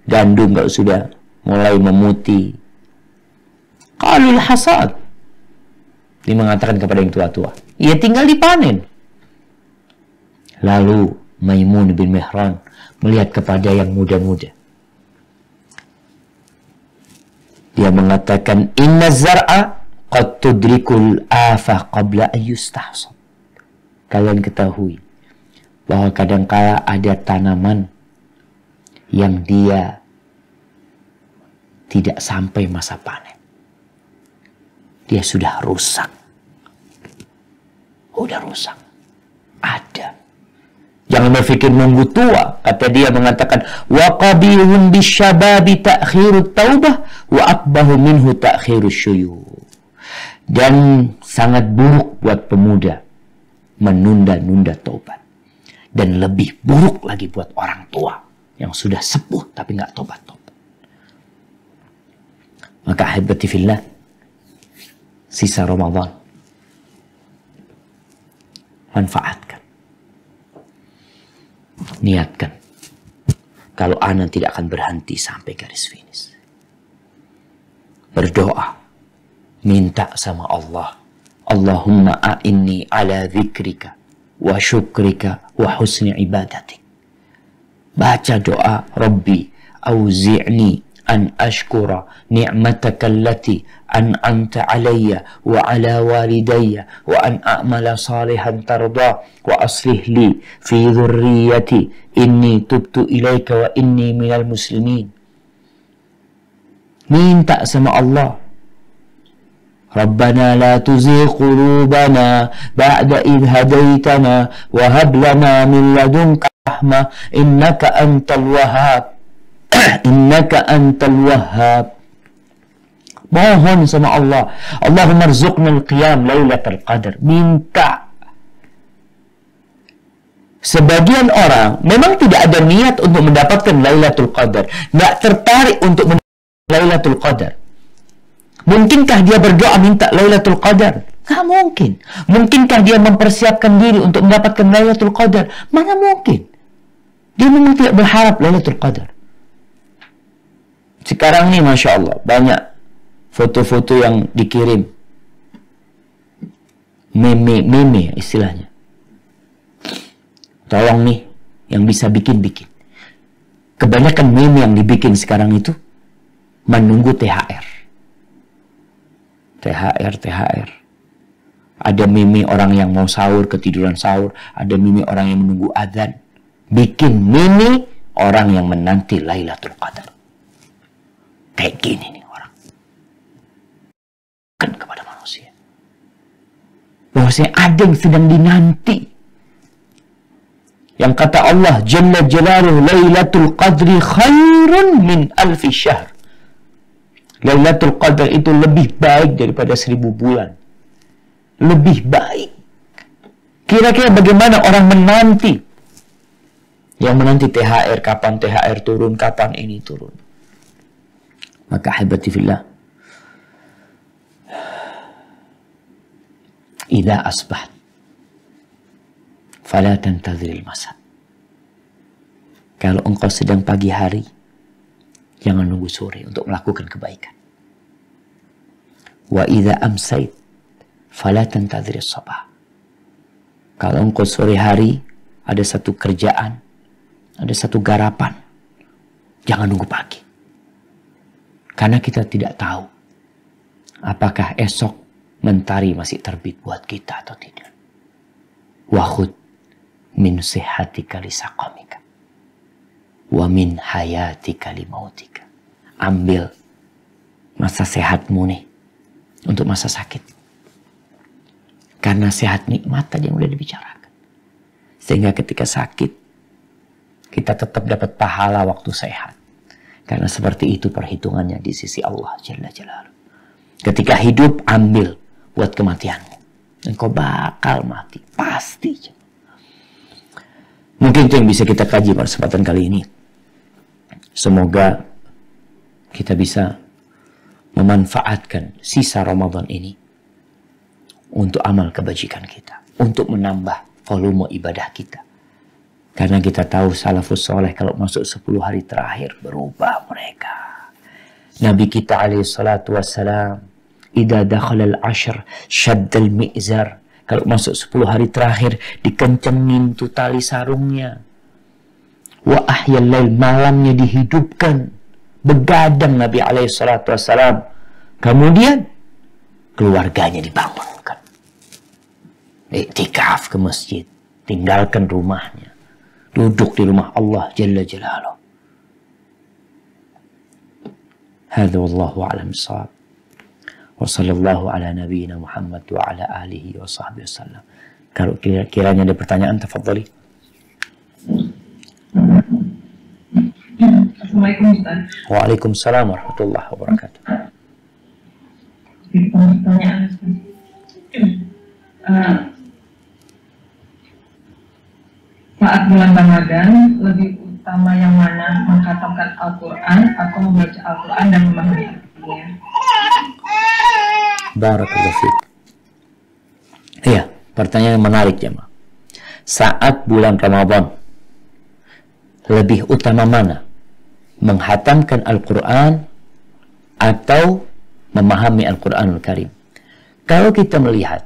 Gandum kalau sudah mulai memutih." Qalul hasad. Dia mengatakan kepada yang tua-tua, ya tinggal dipanen. Lalu Maimun bin Mihran melihat kepada yang muda-muda. Dia mengatakan, "Inna zar'a qad tudrikul afah qabla ayyustahsad." Kalian ketahui bahwa kadangkala ada tanaman yang dia tidak sampai masa panen. Dia sudah rusak. Udah rusak. Ada. Jangan berpikir nunggu tua. Kata dia mengatakan, "Wa qabihun bisyababi ta'khirut taubah wa akbahu minhu ta'khirus syuyuh." Dan sangat buruk buat pemuda menunda-nunda taubat. Dan lebih buruk lagi buat orang tua yang sudah sepuh tapi nggak tobat-tobat. Maka ahibati fillah, sisa Ramadan manfaatkan. Niatkan kalau ana tidak akan berhenti sampai garis finish. Berdoa, minta sama Allah, Allahumma a'inni ala dzikrika wa syukrika wa husni ibadatik. Baca doa, Rabbi auzi'ni an ashkura ni'mataka allati an'amta alayya wa ala walidayya wa an a'mala salihan tarda wa aslih li fi dhurriyyati inni tubtu ilaika wa inni minal muslimin. Minta sama Allah, Rabbana la tuzigh qulubana ba'da idh hadaitana wa hab lana min ladunka rahmah innaka antal wahhab. Innaka antal wahhab. Mohon sama Allah, Allahumma rzuqna al-qiyam lailatul qadar. Minta. Sebagian orang memang tidak ada niat untuk mendapatkan Lailatul Qadar, nggak tertarik untuk mendapatkan Lailatul Qadar. Mungkinkah dia berdoa minta Lailatul Qadar? Nggak mungkin. Mungkinkah dia mempersiapkan diri untuk mendapatkan Lailatul Qadar? Mana mungkin. Dia memang tidak berharap Lailatul Qadar. Sekarang nih Masya Allah, banyak foto-foto yang dikirim. Meme istilahnya. Tolong nih, yang bisa bikin-bikin. Kebanyakan meme yang dibikin sekarang itu menunggu THR. THR. Ada meme orang yang mau sahur, ketiduran sahur. Ada meme orang yang menunggu adzan. Bikin meme orang yang menanti Lailatul Qadar. Kayak gini nih orang. Kan kepada manusia. Bahwasanya ada yang sedang dinanti. Yang kata Allah Jalla Jalaluhu, Lailatul Qadri khairun min alfi syahr. Lailatul Qadar itu lebih baik daripada 1000 bulan. Lebih baik. Kira-kira bagaimana orang menanti? Yang menanti THR, kapan THR turun, kapan ini turun. Maka ahibati fillah, idza asbaht fala tantaziril masa. Kalau engkau sedang pagi hari, jangan nunggu sore untuk melakukan kebaikan. Wa idza amsait fala tantaziril sabah. Kalau engkau sore hari ada satu kerjaan, ada satu garapan, jangan nunggu pagi. Karena kita tidak tahu apakah esok mentari masih terbit buat kita atau tidak. Wahud min sihhatika li saqamika wa min hayatika li mautika. Ambil masa sehatmu nih untuk masa sakit. Karena sehat nikmat tadi yang udah dibicarakan. Sehingga ketika sakit, kita tetap dapat pahala waktu sehat. Karena seperti itu perhitungannya di sisi Allah Jalla Jalaluhu. Ketika hidup, ambil buat kematianmu. Engkau bakal mati. Pasti. Mungkin itu yang bisa kita kaji pada kesempatan kali ini. Semoga kita bisa memanfaatkan sisa Ramadan ini untuk amal kebajikan kita, untuk menambah volume ibadah kita. Karena kita tahu salafus soleh kalau masuk 10 hari terakhir berubah mereka. Nabi kita alaihi salatu wassalam, idza dakhala al-ashr shadda al-mi'zar. Kalau masuk 10 hari terakhir dikencengin tuh tali sarungnya. Wa ahyal lail, malamnya dihidupkan. Begadang Nabi alaihi salatu wassalam. Kemudian keluarganya dibangunkan. Iktikaf ke masjid, tinggalkan rumahnya, duduk di rumah Allah Jalla Jalaluhu. Hadza wallahu a'lam bissawab. Wa sallallahu ala nabiyyina Muhammad wa ala alihi wa sahbihi wasallam. Kalau kiranya ada pertanyaan, tafadhali. Assalamualaikum Ustaz. Waalaikumsalam warahmatullahi wabarakatuh. Pertanyaan saat bulan Ramadan lebih utama yang mana, mengkhatamkan Al-Quran atau membaca Al-Quran dan memahami artinya? Barakallahu fiik. Iya, pertanyaan menarik ya, Ma. Saat bulan Ramadan lebih utama mana? Menghatamkan Al-Quran atau memahami Al-Quranul Karim? Kalau kita melihat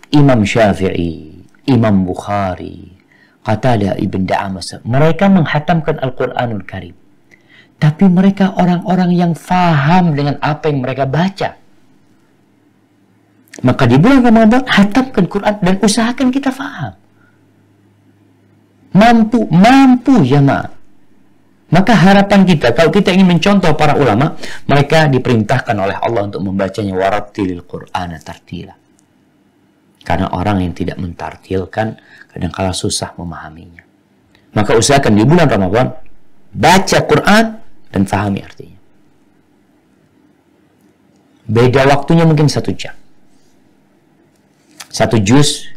Imam Syafi'i, Imam Bukhari, Qatadah Ibn Da'amah, mereka menghatamkan Al-Quranul Karim. Tapi mereka orang-orang yang faham dengan apa yang mereka baca. Maka di bulan Ramadan, hatamkan Quran dan usahakan kita faham. Mampu jamaah. Maka harapan kita, kalau kita ingin mencontoh para ulama, mereka diperintahkan oleh Allah untuk membacanya warattilil Qur'ana tartila. Karena orang yang tidak mentartilkan kadang-kala susah memahaminya. Maka usahakan di bulan Ramadan baca Quran dan fahami artinya. Beda waktunya mungkin 1 jam. 1 juz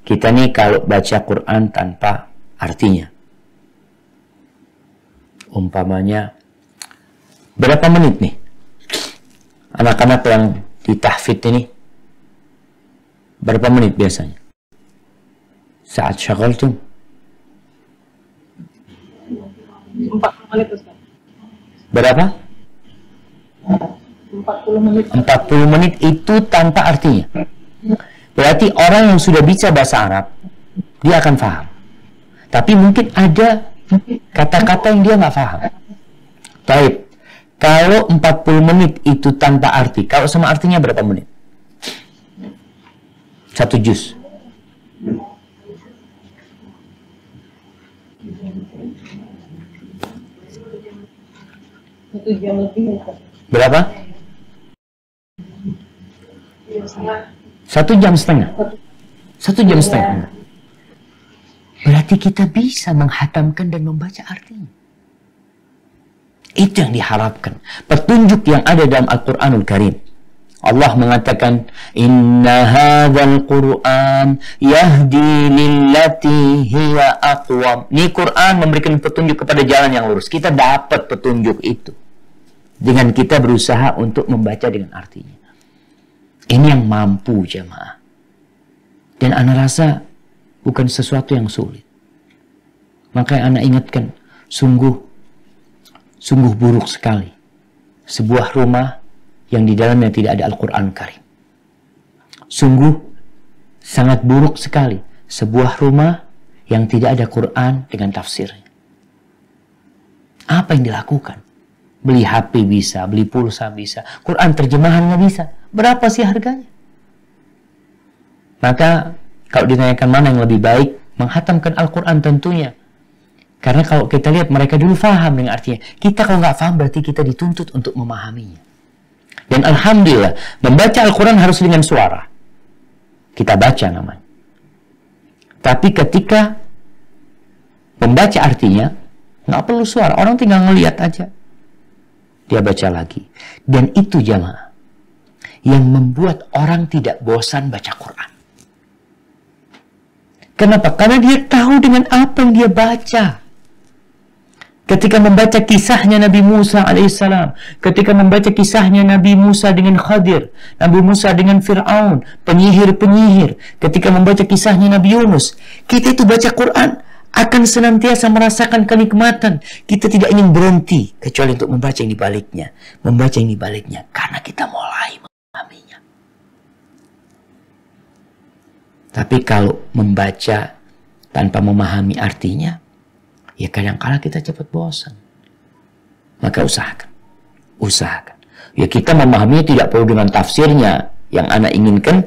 kita nih kalau baca Quran tanpa artinya. Umpamanya berapa menit nih? Anak-anak yang ditahfidz ini berapa menit biasanya? Saat syaghaltum? 40 menit Ustaz. Berapa? 40 menit. 40 menit itu tanpa artinya. Berarti orang yang sudah bisa bahasa Arab, dia akan paham. Tapi mungkin ada kata-kata yang dia nggak paham. Baik, kalau 40 menit itu tanpa arti, kalau sama artinya berapa menit? 1 juz. Satu jam lebih. Berapa? 1 jam setengah. 1 jam setengah. Berarti kita bisa menghatamkan dan membaca artinya. Itu yang diharapkan. Petunjuk yang ada dalam Al-Quranul Karim. Allah mengatakan, Inna hadzal Qur'an yahdi lillati hiya aqwam. Ini Quran memberikan petunjuk kepada jalan yang lurus. Kita dapat petunjuk itu dengan kita berusaha untuk membaca dengan artinya. Ini yang mampu jamaah. Dan ana rasa bukan sesuatu yang sulit. Maka yang ana ingatkan, sungguh buruk sekali sebuah rumah yang di dalamnya tidak ada Al-Quran Karim. Sungguh sangat buruk sekali sebuah rumah yang tidak ada Quran dengan tafsirnya. Apa yang dilakukan? Beli HP bisa, beli pulsa bisa, Quran terjemahan nggak bisa. Berapa sih harganya? Maka kalau ditanyakan mana yang lebih baik, Menghatamkan Al-Quran tentunya. Karena kalau kita lihat mereka dulu faham dengan artinya. Kita kalau nggak faham berarti kita dituntut untuk memahaminya. Dan Alhamdulillah, membaca Al-Quran harus dengan suara. Kita baca namanya. Tapi ketika membaca artinya, nggak perlu suara. Orang tinggal ngelihat aja. Dia baca lagi. Dan itu jamaah yang membuat orang tidak bosan baca Quran. Kenapa? Karena dia tahu dengan apa yang dia baca. Ketika membaca kisahnya Nabi Musa alaihissalam, ketika membaca kisahnya Nabi Musa dengan Khadir, Nabi Musa dengan Fir'aun, penyihir-penyihir, ketika membaca kisahnya Nabi Yunus, kita itu baca Quran akan senantiasa merasakan kenikmatan. Kita tidak ingin berhenti kecuali untuk membaca yang dibaliknya, membaca yang dibaliknya, karena kita mulai memahaminya. Tapi kalau membaca tanpa memahami artinya, ya kadang-kala kita cepat bosan. Maka usahakan. Ya kita memahaminya tidak perlu dengan tafsirnya. Yang anak inginkan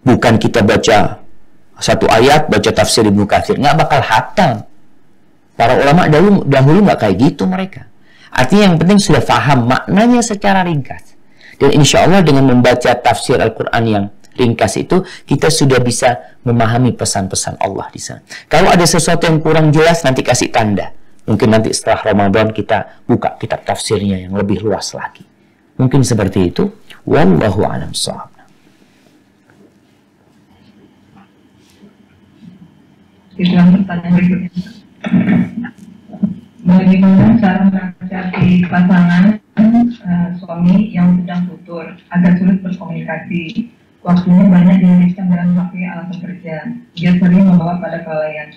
bukan kita baca satu ayat, baca tafsir Ibnu Katsir, nggak bakal hatam. Para ulama dahulu nggak kayak gitu mereka. Artinya yang penting sudah paham maknanya secara ringkas. Dan insya Allah dengan membaca tafsir Al-Quran yang ringkas itu, kita sudah bisa memahami pesan-pesan Allah di sana. Kalau ada sesuatu yang kurang jelas, nanti kasih tanda. Mungkin nanti setelah Ramadan kita buka kitab tafsirnya yang lebih luas lagi. Mungkin seperti itu. Wallahu a'lam shawab. Islam pertanyaan berikutnya. Bagaimana cara menasihati pasangan suami yang sedang tutur agar sulit berkomunikasi? Waktunya banyak dihabiskan dalam memakai alasan kerja. Dia sering membawa pada kelalaian.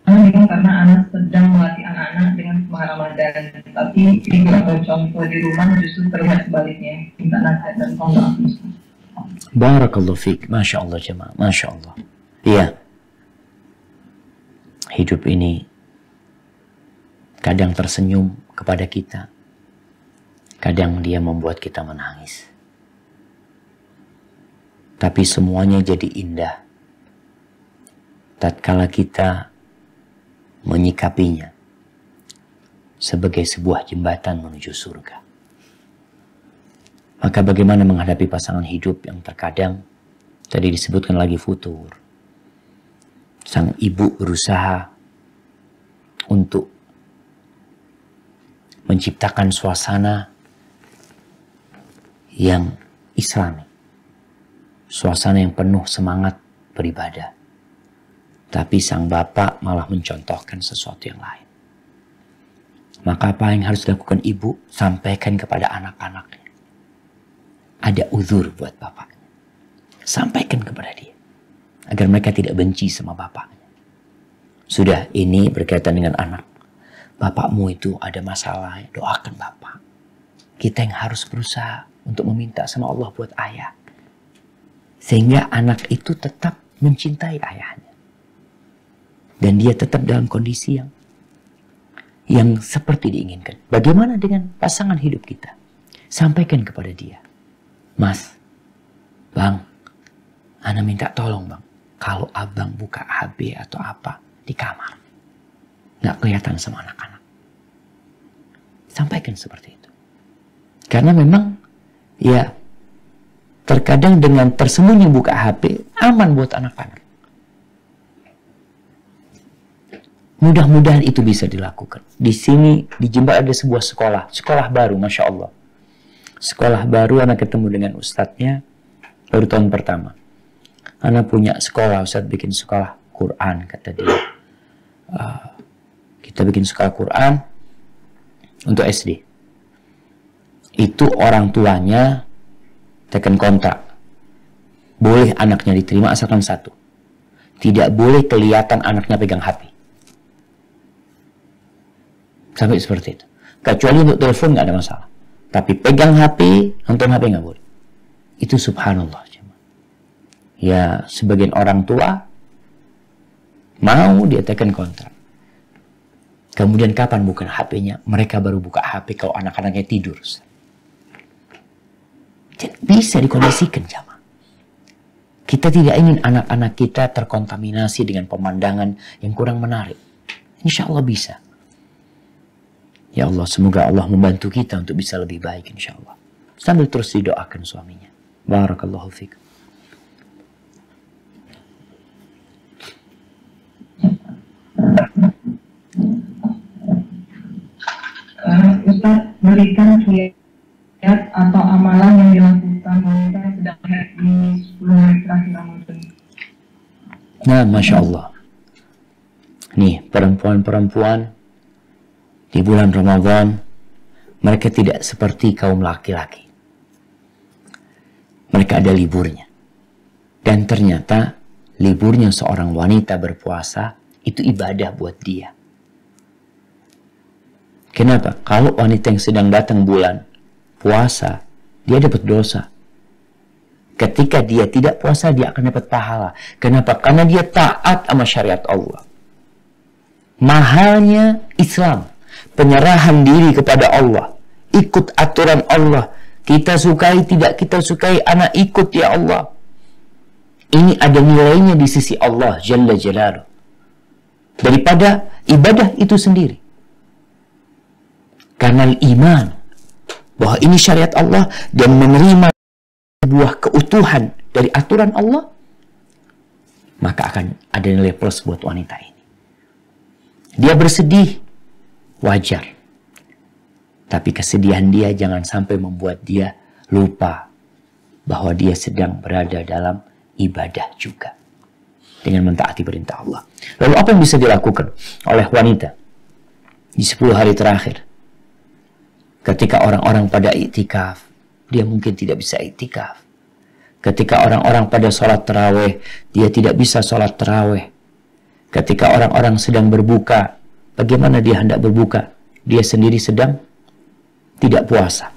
Anak bingung karena anak sedang melatih anak-anak dengan semangat Ramadan, tapi ibu atau contoh di rumah justru terlihat sebaliknya. Minta nasihat dan tolong. Barakallahu fiik. Masya Allah jemaah. Masya Allah. Iya. Hidup ini kadang tersenyum kepada kita. Kadang dia membuat kita menangis. Tapi semuanya jadi indah tatkala kita menyikapinya sebagai sebuah jembatan menuju surga. Maka bagaimana menghadapi pasangan hidup yang terkadang tadi disebutkan lagi futur. Sang ibu berusaha untuk menciptakan suasana yang islami. Suasana yang penuh semangat beribadah. Tapi sang bapak malah mencontohkan sesuatu yang lain. Maka apa yang harus dilakukan ibu? Sampaikan kepada anak-anaknya. Ada uzur buat bapaknya. Sampaikan kepada dia. Agar mereka tidak benci sama bapaknya. Sudah, ini berkaitan dengan anak. Bapakmu itu ada masalah, doakan bapak. Kita yang harus berusaha untuk meminta sama Allah buat ayah. Sehingga anak itu tetap mencintai ayahnya. Dan dia tetap dalam kondisi yang seperti diinginkan. Bagaimana dengan pasangan hidup kita? Sampaikan kepada dia. Mas, bang, ana minta tolong bang. Kalau abang buka HB atau apa di kamar. Nggak kelihatan sama anak-anak. Sampaikan seperti itu. Karena memang ya terkadang dengan tersembunyi buka HP aman buat anak-anak. Mudah-mudahan itu bisa dilakukan. Di sini di Jember ada sebuah sekolah baru, masya Allah. Sekolah baru, anak ketemu dengan ustadznya baru tahun pertama. Anak punya sekolah, ustadz bikin sekolah Quran kata dia. Kita bikin sekolah Quran untuk SD. Itu orang tuanya tekan kontrak. Boleh anaknya diterima asalkan satu. Tidak boleh kelihatan anaknya pegang HP. Sampai seperti itu. Kecuali untuk telepon nggak ada masalah. Tapi pegang HP, nonton HP nggak boleh. Itu subhanallah. Ya, sebagian orang tua mau dia tekan kontrak. Kemudian kapan buka HP-nya? Mereka baru buka HP kalau anak-anaknya tidur. Jadi bisa dikondisikan jamaah. Kita tidak ingin anak-anak kita terkontaminasi dengan pemandangan yang kurang menarik. Insya Allah bisa. Ya Allah, semoga Allah membantu kita untuk bisa lebih baik insya Allah. Sambil terus didoakan suaminya. Barakallahu fikum. Ustaz, berikan kiat atau amalan yang dilakukan wanita yang sedang haid di 10 hari terakhir Ramadan. Nah, Masya Allah. Nih, perempuan-perempuan di bulan Ramadan, mereka tidak seperti kaum laki-laki. Mereka ada liburnya. Dan ternyata liburnya seorang wanita berpuasa itu ibadah buat dia. Kenapa? Kalau wanita yang sedang datang bulan puasa, dia dapat dosa. Ketika dia tidak puasa, dia akan dapat pahala. Kenapa? Karena dia taat sama syariat Allah. Mahalnya Islam, penyerahan diri kepada Allah, ikut aturan Allah. Kita sukai, tidak kita sukai, anak ikut ya Allah. Ini ada nilainya di sisi Allah Jalla Jalaluh daripada ibadah itu sendiri. Karena iman bahwa ini syariat Allah dan menerima sebuah keutuhan dari aturan Allah, maka akan ada nilai plus buat wanita ini. Dia bersedih, wajar. Tapi kesedihan dia jangan sampai membuat dia lupa bahwa dia sedang berada dalam ibadah juga dengan mentaati perintah Allah. Lalu apa yang bisa dilakukan oleh wanita di 10 hari terakhir? Ketika orang-orang pada iktikaf, dia mungkin tidak bisa iktikaf. Ketika orang-orang pada sholat tarawih, dia tidak bisa sholat tarawih. Ketika orang-orang sedang berbuka, bagaimana dia hendak berbuka? Dia sendiri sedang tidak puasa.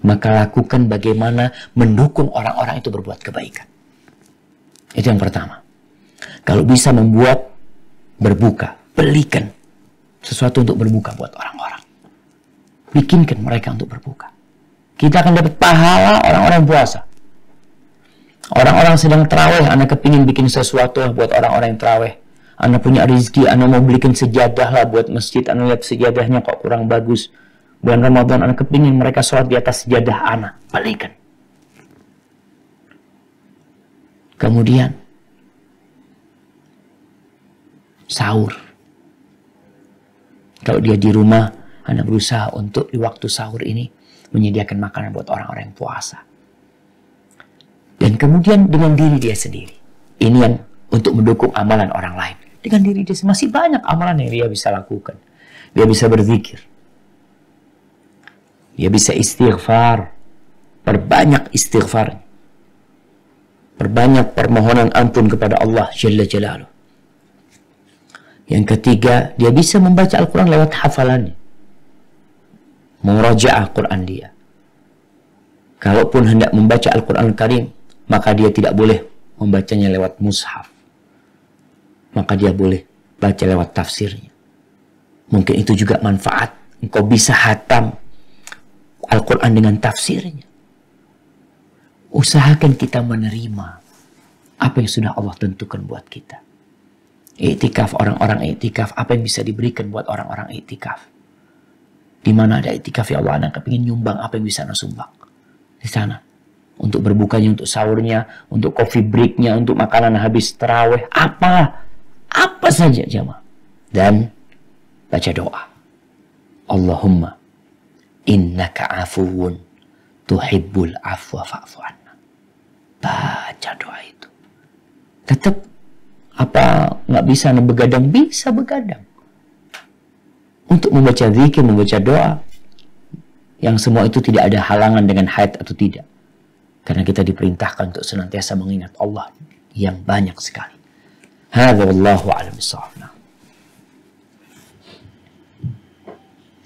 Maka lakukan bagaimana mendukung orang-orang itu berbuat kebaikan. Itu yang pertama. Kalau bisa membuat berbuka, belikan sesuatu untuk berbuka buat orang-orang. Bikinkan mereka untuk berbuka. Kita akan dapat pahala orang-orang puasa. Orang-orang sedang terawih, anak kepingin bikin sesuatu lah buat orang-orang yang terawih. Anak punya rezeki, anak mau belikan sejadah lah buat masjid. Anak lihat sejadahnya kok kurang bagus. Bulan Ramadan anak kepingin mereka sholat di atas sejadah anak. Balikan. Kemudian sahur. Kalau dia di rumah, anak berusaha untuk di waktu sahur ini menyediakan makanan buat orang-orang yang puasa. Dan kemudian dengan diri dia sendiri. Ini yang untuk mendukung amalan orang lain. Dengan diri dia masih banyak amalan yang dia bisa lakukan. Dia bisa berzikir. Dia bisa istighfar. Perbanyak istighfar. Perbanyak permohonan ampun kepada Allah Jalla Jalaluh. Yang ketiga, dia bisa membaca Al-Quran lewat hafalannya. Murajaah Quran dia. Kalaupun hendak membaca Al-Quran Al-Karim, maka dia tidak boleh membacanya lewat mushaf. Maka dia boleh baca lewat tafsirnya. Mungkin itu juga manfaat. Engkau bisa hatam Al-Quran dengan tafsirnya. Usahakan kita menerima apa yang sudah Allah tentukan buat kita. Iktikaf, orang-orang iktikaf, apa yang bisa diberikan buat orang-orang iktikaf? Di mana ada iktikaf ya Allah, anak kepingin nyumbang, apa yang bisa anak sumbang? Di sana. Untuk berbukanya, untuk sahurnya, untuk coffee breaknya, untuk makanan habis tarawih, apa saja jamaah. Dan baca doa. Allahumma innaka afuwun tuhibbul afwa fa'fu anna. Baca doa itu. Tetap apa nggak bisa begadang? Bisa begadang. Untuk membaca zikir, membaca doa, yang semua itu tidak ada halangan dengan haid atau tidak. Karena kita diperintahkan untuk senantiasa mengingat Allah yang banyak sekali. Hadza wallahu a'lam bishawab.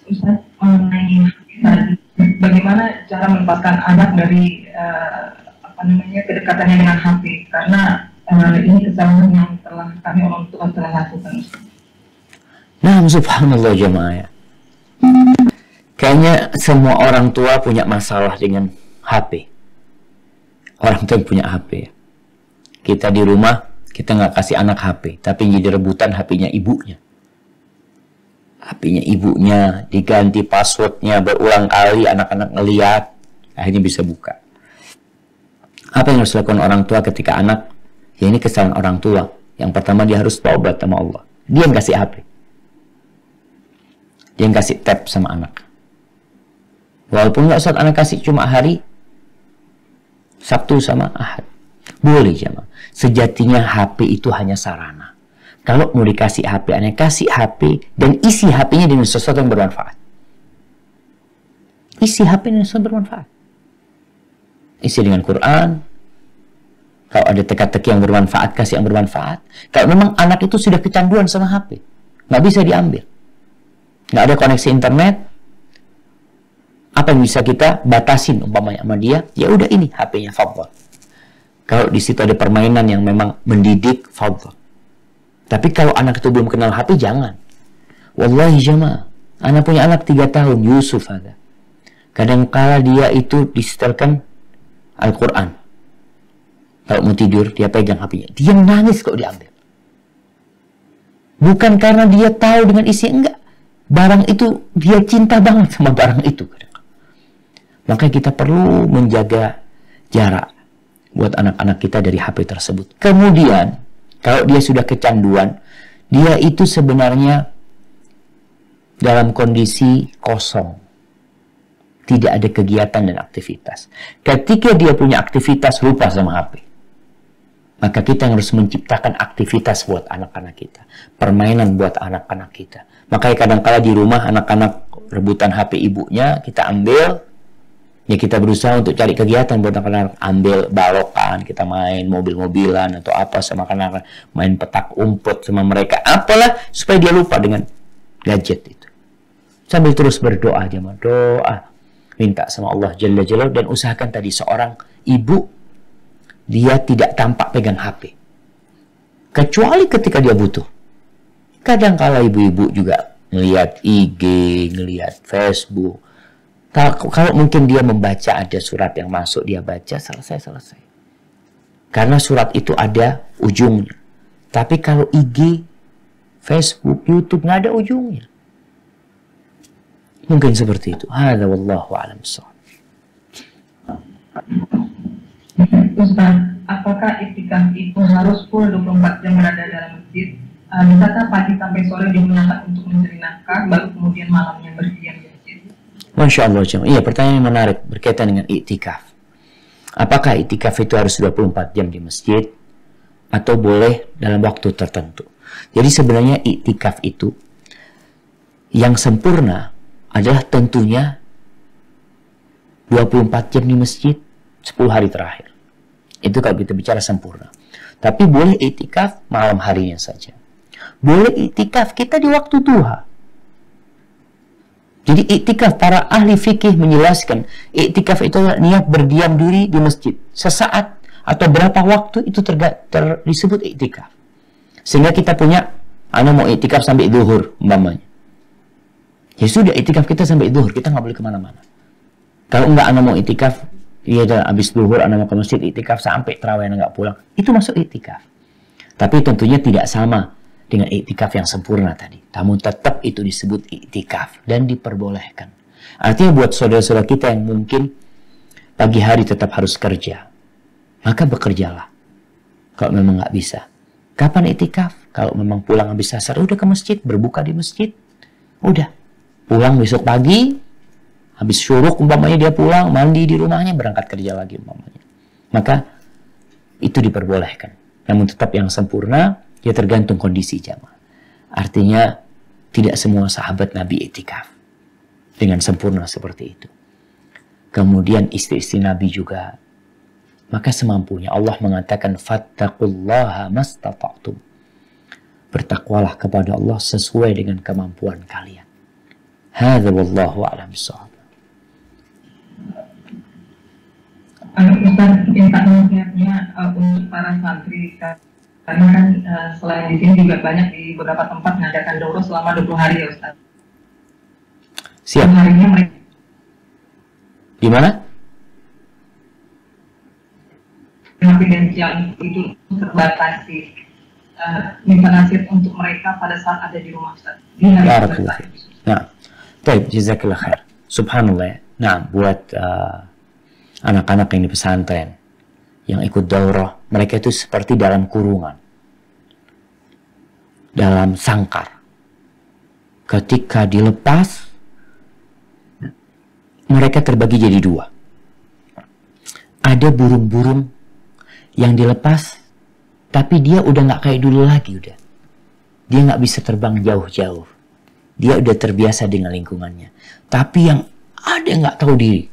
Ustaz, bagaimana cara melepaskan anak dari kedekatannya dengan HP? Karena ini kesalahan yang telah kami orang tua telah lakukan. Nah, subhanallah jemaah ya. Kayaknya semua orang tua punya masalah dengan HP. Orang tua yang punya HP ya. kita di rumah, kita nggak kasih anak HP, tapi jadi rebutan HP-nya ibunya. HP-nya ibunya diganti passwordnya berulang kali, anak-anak ngeliat, akhirnya bisa buka. Apa yang harus dilakukan orang tua ketika anak, ya ini kesalahan orang tua. Yang pertama dia harus taubat sama Allah. Dia yang kasih HP. Dia yang kasih tab sama anak. Walaupun nggak saat anak kasih cuma hari Sabtu sama Ahad. Boleh jemaah. Sejatinya HP itu hanya sarana. Kalau mau dikasih HP, anak kasih HP dan isi HP-nya dengan sesuatu yang bermanfaat. Isi HP dengan sesuatu yang bermanfaat. Isi dengan Quran. Kalau ada teka-teki yang bermanfaat, kasih yang bermanfaat. Kalau memang anak itu sudah kecanduan sama HP, nggak bisa diambil. Nggak ada koneksi internet. Apa yang bisa kita batasin umpamanya sama dia? Ya udah ini HP-nya, fadhal. Kalau di situ ada permainan yang memang mendidik, fadhal. Tapi kalau anak itu belum kenal HP, jangan. Wallahi jamaah, anak punya anak 3 tahun, Yusuf ada. Kadang-kala dia itu disetelkan Al-Quran. Kalau mau tidur, dia pegang HP-nya. Dia nangis kalau diambil. Bukan karena dia tahu dengan isi, enggak. Barang itu, dia cinta banget sama barang itu. Makanya kita perlu menjaga jarak buat anak-anak kita dari HP tersebut. Kemudian, kalau dia sudah kecanduan, dia itu sebenarnya dalam kondisi kosong. Tidak ada kegiatan dan aktivitas. Ketika dia punya aktivitas, lupa sama HP. Maka kita harus menciptakan aktivitas buat anak-anak kita. Permainan buat anak-anak kita. Makanya kadang-kala di rumah anak-anak rebutan HP ibunya, kita ambil. Ya kita berusaha untuk cari kegiatan buat anak-anak. Ambil balokan, kita main mobil-mobilan atau apa sama anak-anak. Main petak umpet sama mereka. Apalah supaya dia lupa dengan gadget itu. Sambil terus berdoa aja, doa. Minta sama Allah Jalla Jalla dan usahakan tadi seorang ibu dia tidak tampak pegang HP. Kecuali ketika dia butuh. Kadang-kala ibu-ibu juga ngelihat IG, ngelihat Facebook. Kalau mungkin dia membaca ada surat yang masuk, dia baca, selesai. Karena surat itu ada ujungnya. Tapi kalau IG, Facebook, YouTube, nggak ada ujungnya. Mungkin seperti itu. Hadza wallahu a'lam bishawab. Ustaz, apakah iktikaf itu harus full 24 jam berada dalam masjid? Bisakah pagi sampai sore digunakan untuk mencari nafkah, baru kemudian malamnya berdiam di masjid? Masya Allah, iya, pertanyaan yang menarik berkaitan dengan iktikaf. Apakah iktikaf itu harus 24 jam di masjid atau boleh dalam waktu tertentu? Jadi sebenarnya iktikaf itu yang sempurna adalah tentunya 24 jam di masjid 10 hari terakhir. Itu kalau kita bicara sempurna. Tapi boleh iktikaf malam harinya saja. Boleh iktikaf kita di waktu duha. Jadi iktikaf, para ahli fikih menjelaskan iktikaf itu niat berdiam diri di masjid sesaat atau berapa waktu itu disebut iktikaf. Sehingga kita punya, ana mau iktikaf sampai zuhur umpamanya. Ya sudah, iktikaf kita sampai zuhur, kita nggak boleh kemana-mana. Kalau enggak ana mau iktikaf, ya udah habis zuhur ana mau ke masjid, iktikaf sampai tarawih ana nggak pulang, itu masuk iktikaf. Tapi tentunya tidak sama dengan iktikaf yang sempurna tadi. Namun tetap itu disebut iktikaf dan diperbolehkan. Artinya buat saudara-saudara kita yang mungkin pagi hari tetap harus kerja, maka bekerjalah. Kalau memang nggak bisa, kapan iktikaf? Kalau memang pulang habis asar, udah ke masjid, berbuka di masjid, udah pulang besok pagi, habis syuruk umpamanya dia pulang, mandi di rumahnya, berangkat kerja lagi umpamanya. Maka itu diperbolehkan. Namun tetap yang sempurna, ya tergantung kondisi jamaah. Artinya tidak semua sahabat Nabi iktikaf dengan sempurna seperti itu. Kemudian istri-istri Nabi juga. Maka semampunya Allah mengatakan fattaqullaha mastata'tum. Bertakwalah kepada Allah sesuai dengan kemampuan kalian. Hadza wallahu a'lam bishawab. Ustaz, minta nasihatnya untuk para santri, karena kan selain di sini juga banyak di beberapa tempat mengadakan daurah selama 20 hari ya Ustaz. Siap. Harinya mereka Di mana? konfidensial itu terbatasi. Minta nasihat untuk mereka pada saat ada di rumah Ustaz. Barakallah. Nah, baik, jazakallah khair. Subhanallah. Nah, buat anak-anak yang di pesantren yang ikut daurah, mereka itu seperti dalam kurungan, dalam sangkar. Ketika dilepas, mereka terbagi jadi dua. Ada burung-burung yang dilepas, tapi dia udah nggak kayak dulu lagi, udah. Dia nggak bisa terbang jauh-jauh. Dia udah terbiasa dengan lingkungannya. Tapi yang ada nggak tahu diri,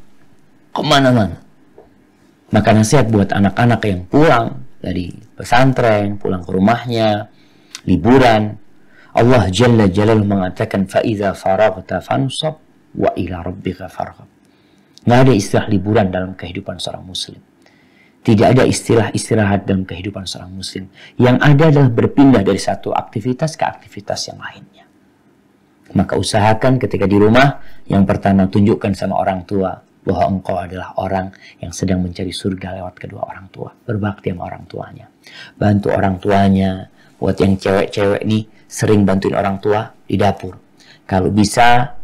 kemana-mana. Maka nasihat buat anak-anak yang pulang dari pesantren, pulang ke rumahnya, liburan. Allah Jalla Jalaluhu mengatakan, فَإِذَا فَرَغْتَ فَانْصَبْ وَإِلَى رَبِّكَ فَارْغَبْ. Nggak ada istilah liburan dalam kehidupan seorang muslim. Tidak ada istilah istirahat dalam kehidupan seorang muslim. Yang ada adalah berpindah dari satu aktivitas ke aktivitas yang lainnya. Maka usahakan ketika di rumah, yang pertama tunjukkan sama orang tua bahwa engkau adalah orang yang sedang mencari surga lewat kedua orang tua. Berbakti sama orang tuanya. Bantu orang tuanya. Buat yang cewek-cewek nih, sering bantuin orang tua di dapur. Kalau bisa,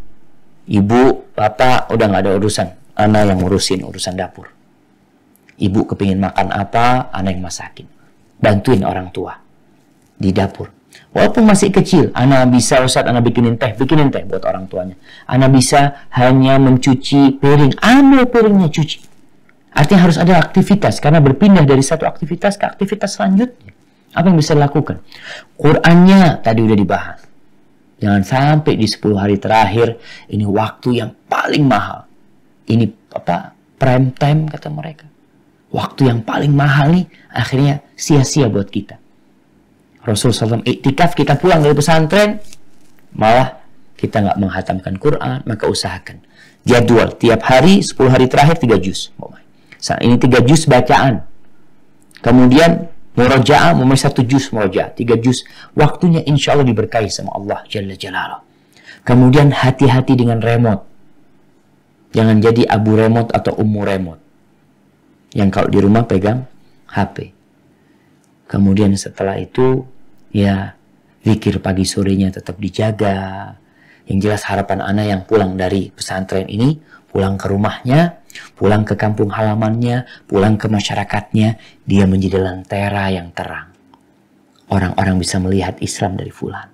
ibu, bapak udah nggak ada urusan. Ana yang ngurusin urusan dapur. Ibu kepingin makan apa, ana yang masakin. Bantuin orang tua di dapur. Walaupun masih kecil, ana bisa, Ustaz, ana bikinin teh buat orang tuanya. Ana bisa hanya mencuci piring, ambil piringnya cuci. Artinya harus ada aktivitas, karena berpindah dari satu aktivitas ke aktivitas selanjutnya. Apa yang bisa dilakukan? Qurannya tadi udah dibahas. Jangan sampai di 10 hari terakhir, ini waktu yang paling mahal. Ini prime time kata mereka. Waktu yang paling mahal nih, akhirnya sia-sia buat kita. Rasulullah SAW iktikaf, kita pulang dari pesantren, malah kita nggak menghatamkan Quran. Maka usahakan jadwal tiap hari 10 hari terakhir 3 juz. Saat ini 3 juz bacaan, kemudian murojaah, mau 1 juz murojaah, 3 juz. Waktunya insya Allah diberkahi sama Allah Jalla Jalaluhu. Kemudian hati-hati dengan remote. Jangan jadi abu remote atau ummu remote, yang kalau di rumah pegang HP. Kemudian setelah itu, ya zikir pagi sorenya tetap dijaga. Yang jelas harapan ana yang pulang dari pesantren ini, pulang ke rumahnya, pulang ke kampung halamannya, pulang ke masyarakatnya, dia menjadi lentera yang terang. Orang-orang bisa melihat Islam dari fulan.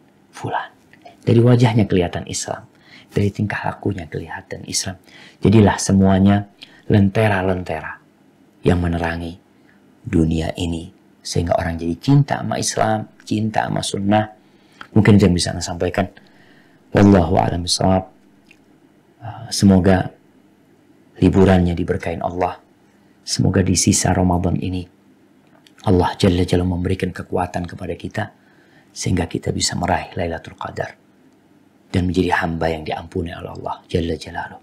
Dari wajahnya kelihatan Islam. Dari tingkah lakunya kelihatan Islam. Jadilah semuanya lentera-lentera yang menerangi dunia ini. Sehingga orang jadi cinta sama Islam, cinta sama sunnah. Mungkin itu yang bisa saya sampaikan. Wallahu a'lam bishawab. Semoga liburannya diberkahin Allah. Semoga di sisa Ramadan ini Allah Jalla Jalla memberikan kekuatan kepada kita sehingga kita bisa meraih Lailatul Qadar dan menjadi hamba yang diampuni oleh Allah Jalla Jalaluhu.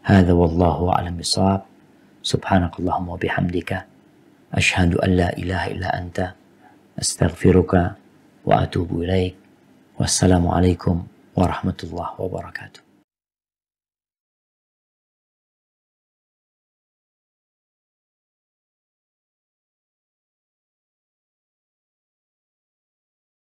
Hadza wallahu a'lam bishawab. Subhanakallahumma wa bihamdika asyhadu an la ilaha illa anta astaghfiruka wa atubu ilaik. Wassalamualaikum warahmatullahi wabarakatuh.